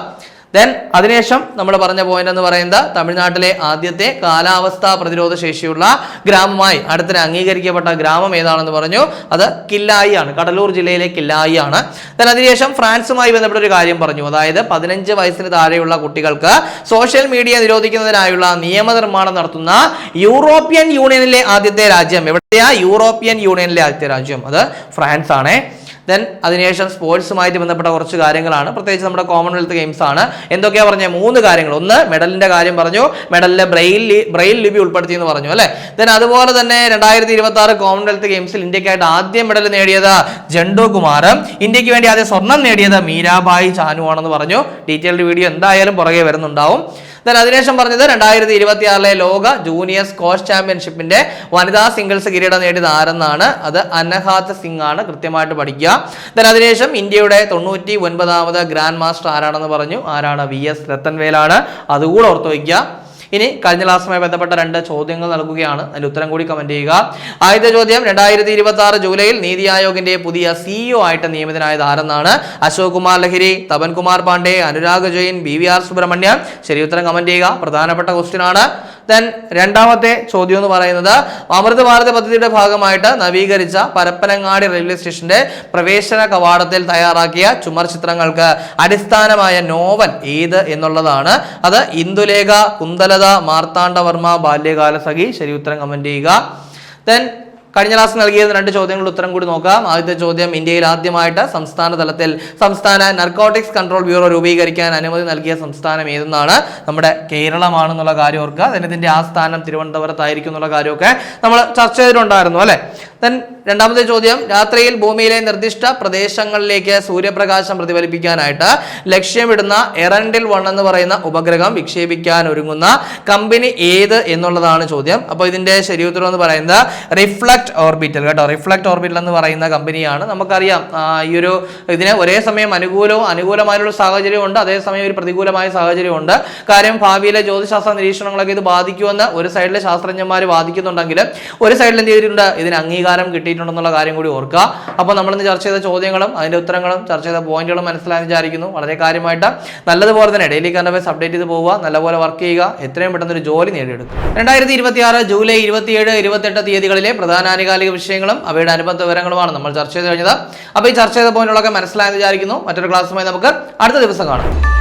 Speaker 1: അതിനുശേഷം നമ്മൾ പറഞ്ഞ പോയിന്റ് എന്ന് പറയുന്നത് തമിഴ്നാട്ടിലെ ആദ്യത്തെ കാലാവസ്ഥാ പ്രതിരോധ ശേഷിയുള്ള ഗ്രാമമായി അടുത്തിടെ അംഗീകരിക്കപ്പെട്ട ഗ്രാമം ഏതാണെന്ന് പറഞ്ഞു. അത് കില്ലായി ആണ്. കടലൂർ ജില്ലയിലെ കില്ലായി ആണ്. അതിനുശേഷം ഫ്രാൻസുമായി ബന്ധപ്പെട്ട ഒരു കാര്യം പറഞ്ഞു. അതായത് 15 വയസ്സിന് താഴെയുള്ള കുട്ടികൾക്ക് സോഷ്യൽ മീഡിയ നിരോധിക്കുന്നതിനായുള്ള നിയമനിർമ്മാണം നടത്തുന്ന യൂറോപ്യൻ യൂണിയനിലെ ആദ്യത്തെ രാജ്യം എവിടെയാ? യൂറോപ്യൻ യൂണിയനിലെ ആദ്യത്തെ രാജ്യം അത് ഫ്രാൻസ് ആണ്. അതിനുശേഷം സ്പോർട്സുമായിട്ട് ബന്ധപ്പെട്ട കുറച്ച് കാര്യങ്ങളാണ്. പ്രത്യേകിച്ച് നമ്മുടെ കോമൺവെൽത്ത് ഗെയിംസ് ആണ്. എന്തൊക്കെയാ പറഞ്ഞത്? 3 കാര്യങ്ങൾ. ഒന്ന്, മെഡലിന്റെ കാര്യം പറഞ്ഞു. മെഡലിലെ ബ്രെയിൽ ലിപി ഉൾപ്പെടുത്തി എന്ന് പറഞ്ഞു അല്ലെ. അതുപോലെ തന്നെ 2026 കോമൺവെൽത്ത് ഗെയിംസിൽ ഇന്ത്യക്കായിട്ട് ആദ്യം മെഡൽ നേടിയത് ജണ്ടു കുമാറും, ഇന്ത്യക്ക് വേണ്ടി ആദ്യം സ്വർണം നേടിയത് മീരാബായി ചാനു ആണെന്ന് പറഞ്ഞു. ഡീറ്റെയിൽഡ് വീഡിയോ എന്തായാലും പുറകെ വരുന്നുണ്ടാവും. അതിനുശേഷം പറഞ്ഞത് 2026 ലോക ജൂനിയർ സ്ക്വാഷ് ചാമ്പ്യൻഷിപ്പിന്റെ വനിതാ സിംഗിൾസ് കിരീടം നേടിയത് ആരെന്നാണ്. അത് അനഹാത്ത് സിംഗ് ആണ്, കൃത്യമായിട്ട് പഠിക്കുക. അതിനുശേഷം ഇന്ത്യയുടെ 99ാമത് ഗ്രാൻഡ് മാസ്റ്റർ ആരാണെന്ന് പറഞ്ഞു. ആരാണ്? VS രത്തൻവേലാണ്. അതുകൂടെ ഓർത്തു വയ്ക്കുക. ഇനി കഴിഞ്ഞ ക്ലാസ്സുമായി ബന്ധപ്പെട്ട 2 ചോദ്യങ്ങൾ നൽകുകയാണ്. അതിൽ ഉത്തരം കൂടി കമന്റ് ചെയ്യുക. ആദ്യത്തെ ചോദ്യം, 2026 ജൂലൈയിൽ നീതി ആയോഗിന്റെ പുതിയ CEO ആയിട്ട് നിയമിതനായത് ആരെന്നാണ്. അശോക് കുമാർ ലഹിരി, തപൻ കുമാർ പാണ്ഡെ, അനുരാഗ് ജെയിൻ, BVR സുബ്രഹ്മണ്യൻ. ശരി ഉത്തരം കമന്റ് ചെയ്യുക. പ്രധാനപ്പെട്ട ക്വസ്റ്റ്യൻ ആണ്. രണ്ടാമത്തെ ചോദ്യം എന്ന് പറയുന്നത്, അമൃത് ഭാരത് പദ്ധതിയുടെ ഭാഗമായിട്ട് നവീകരിച്ച പരപ്പനങ്ങാടി റെയിൽവേ സ്റ്റേഷന്റെ പ്രവേശന കവാടത്തിൽ തയ്യാറാക്കിയ ചുമർ ചിത്രങ്ങൾക്ക് അടിസ്ഥാനമായ നോവൽ ഏത് എന്നുള്ളതാണ്. അത് ഇന്ദുലേഖ, കുന്തലത, മാർത്താണ്ഡവർമ്മ, ബാല്യകാല സഖി. ശരി ഉത്തരം കമന്റ് ചെയ്യുക. കഴിഞ്ഞ ക്ലാസ് നൽകിയത് 2 ചോദ്യങ്ങളുടെ ഉത്തരം കൂടി നോക്കാം. ആദ്യത്തെ ചോദ്യം, ഇന്ത്യയിൽ ആദ്യമായിട്ട് സംസ്ഥാന തലത്തിൽ സംസ്ഥാന നർക്കോട്ടിക്സ് കൺട്രോൾ ബ്യൂറോ രൂപീകരിക്കാൻ അനുമതി നൽകിയ സംസ്ഥാനം ഏതെന്നാണ്. നമ്മുടെ കേരളമാണെന്നുള്ള കാര്യം ഓർക്കുക. ഇതിന്റെ ആസ്ഥാനം തിരുവനന്തപുരത്തായിരിക്കും എന്നുള്ള കാര്യമൊക്കെ നമ്മൾ ചർച്ച ചെയ്തിട്ടുണ്ടായിരുന്നു അല്ലെ. രണ്ടാമത്തെ ചോദ്യം, രാത്രിയിൽ ഭൂമിയിലെ നിർദ്ദിഷ്ട പ്രദേശങ്ങളിലേക്ക് സൂര്യപ്രകാശം പ്രതിഫലിപ്പിക്കാനായിട്ട് ലക്ഷ്യമിടുന്ന എറൻഡിൽ 1 എന്ന് പറയുന്ന ഉപഗ്രഹം വിക്ഷേപിക്കാൻ ഒരുങ്ങുന്ന കമ്പനി ഏത് എന്നുള്ളതാണ് ചോദ്യം. അപ്പോൾ ഇതിന്റെ ശരി ഉത്തരം എന്ന് പറയുന്നത് റിഫ്ലക്ട് ഓർബിറ്റൽ കേട്ടോ. റിഫ്ലക്ട് ഓർബിറ്റൽ എന്ന് പറയുന്ന കമ്പനിയാണ്. നമുക്കറിയാം ഈ ഒരു ഇതിന് ഒരേ സമയം അനുകൂലമായുള്ള സാഹചര്യം ഉണ്ട്, അതേസമയം ഒരു പ്രതികൂലമായ സാഹചര്യം ഉണ്ട്. കാര്യം ഭാവിയിലെ ജ്യോതിശാസ്ത്ര നിരീക്ഷണങ്ങളൊക്കെ ഇത് ബാധിക്കുമെന്ന് ഒരു സൈഡിലെ ശാസ്ത്രജ്ഞന്മാർ വാദിക്കുന്നുണ്ടെങ്കിൽ ഒരു സൈഡിൽ എന്ത് ചെയ്തിട്ടുണ്ട്, ഇതിന് അംഗീകാരം കിട്ടിയിട്ടുണ്ടെന്നുള്ള കാര്യം കൂടി ഓർക്കുക. അപ്പോൾ നമ്മളിന്ന് ചർച്ച ചെയ്ത ചോദ്യങ്ങളും അതിന്റെ ഉത്തരങ്ങളും ചർച്ച ചെയ്ത പോയിന്റുകളും മനസ്സിലായി വിചാരിക്കുന്നു. വളരെ കാര്യമായിട്ട് നല്ലതുപോലെ തന്നെ ഡെയിലി കറണ്ട് അഫയേഴ്സ് അപ്ഡേറ്റ് ചെയ്ത് പോവുക, നല്ലപോലെ വർക്ക് ചെയ്യുക, എത്രയും പെട്ടെന്ന് ഒരു ജോലി നേടിയെടുക്കുക. 2026 ജൂലൈ 27, 28 തീയതികളിലെ പ്രധാന ആനുകാലിക വിഷയങ്ങളും അവയുടെ അനുബന്ധ വിവരങ്ങളുമാണ് നമ്മൾ ചർച്ച ചെയ്ത് കഴിഞ്ഞത്. അപ്പോൾ ഈ ചർച്ച ചെയ്ത പോയിന്റുകളൊക്കെ മനസ്സിലായെന്ന് വിചാരിക്കുന്നു. മറ്റൊരു ക്ലാസ്സുമായി നമുക്ക് അടുത്ത ദിവസം കാണാം.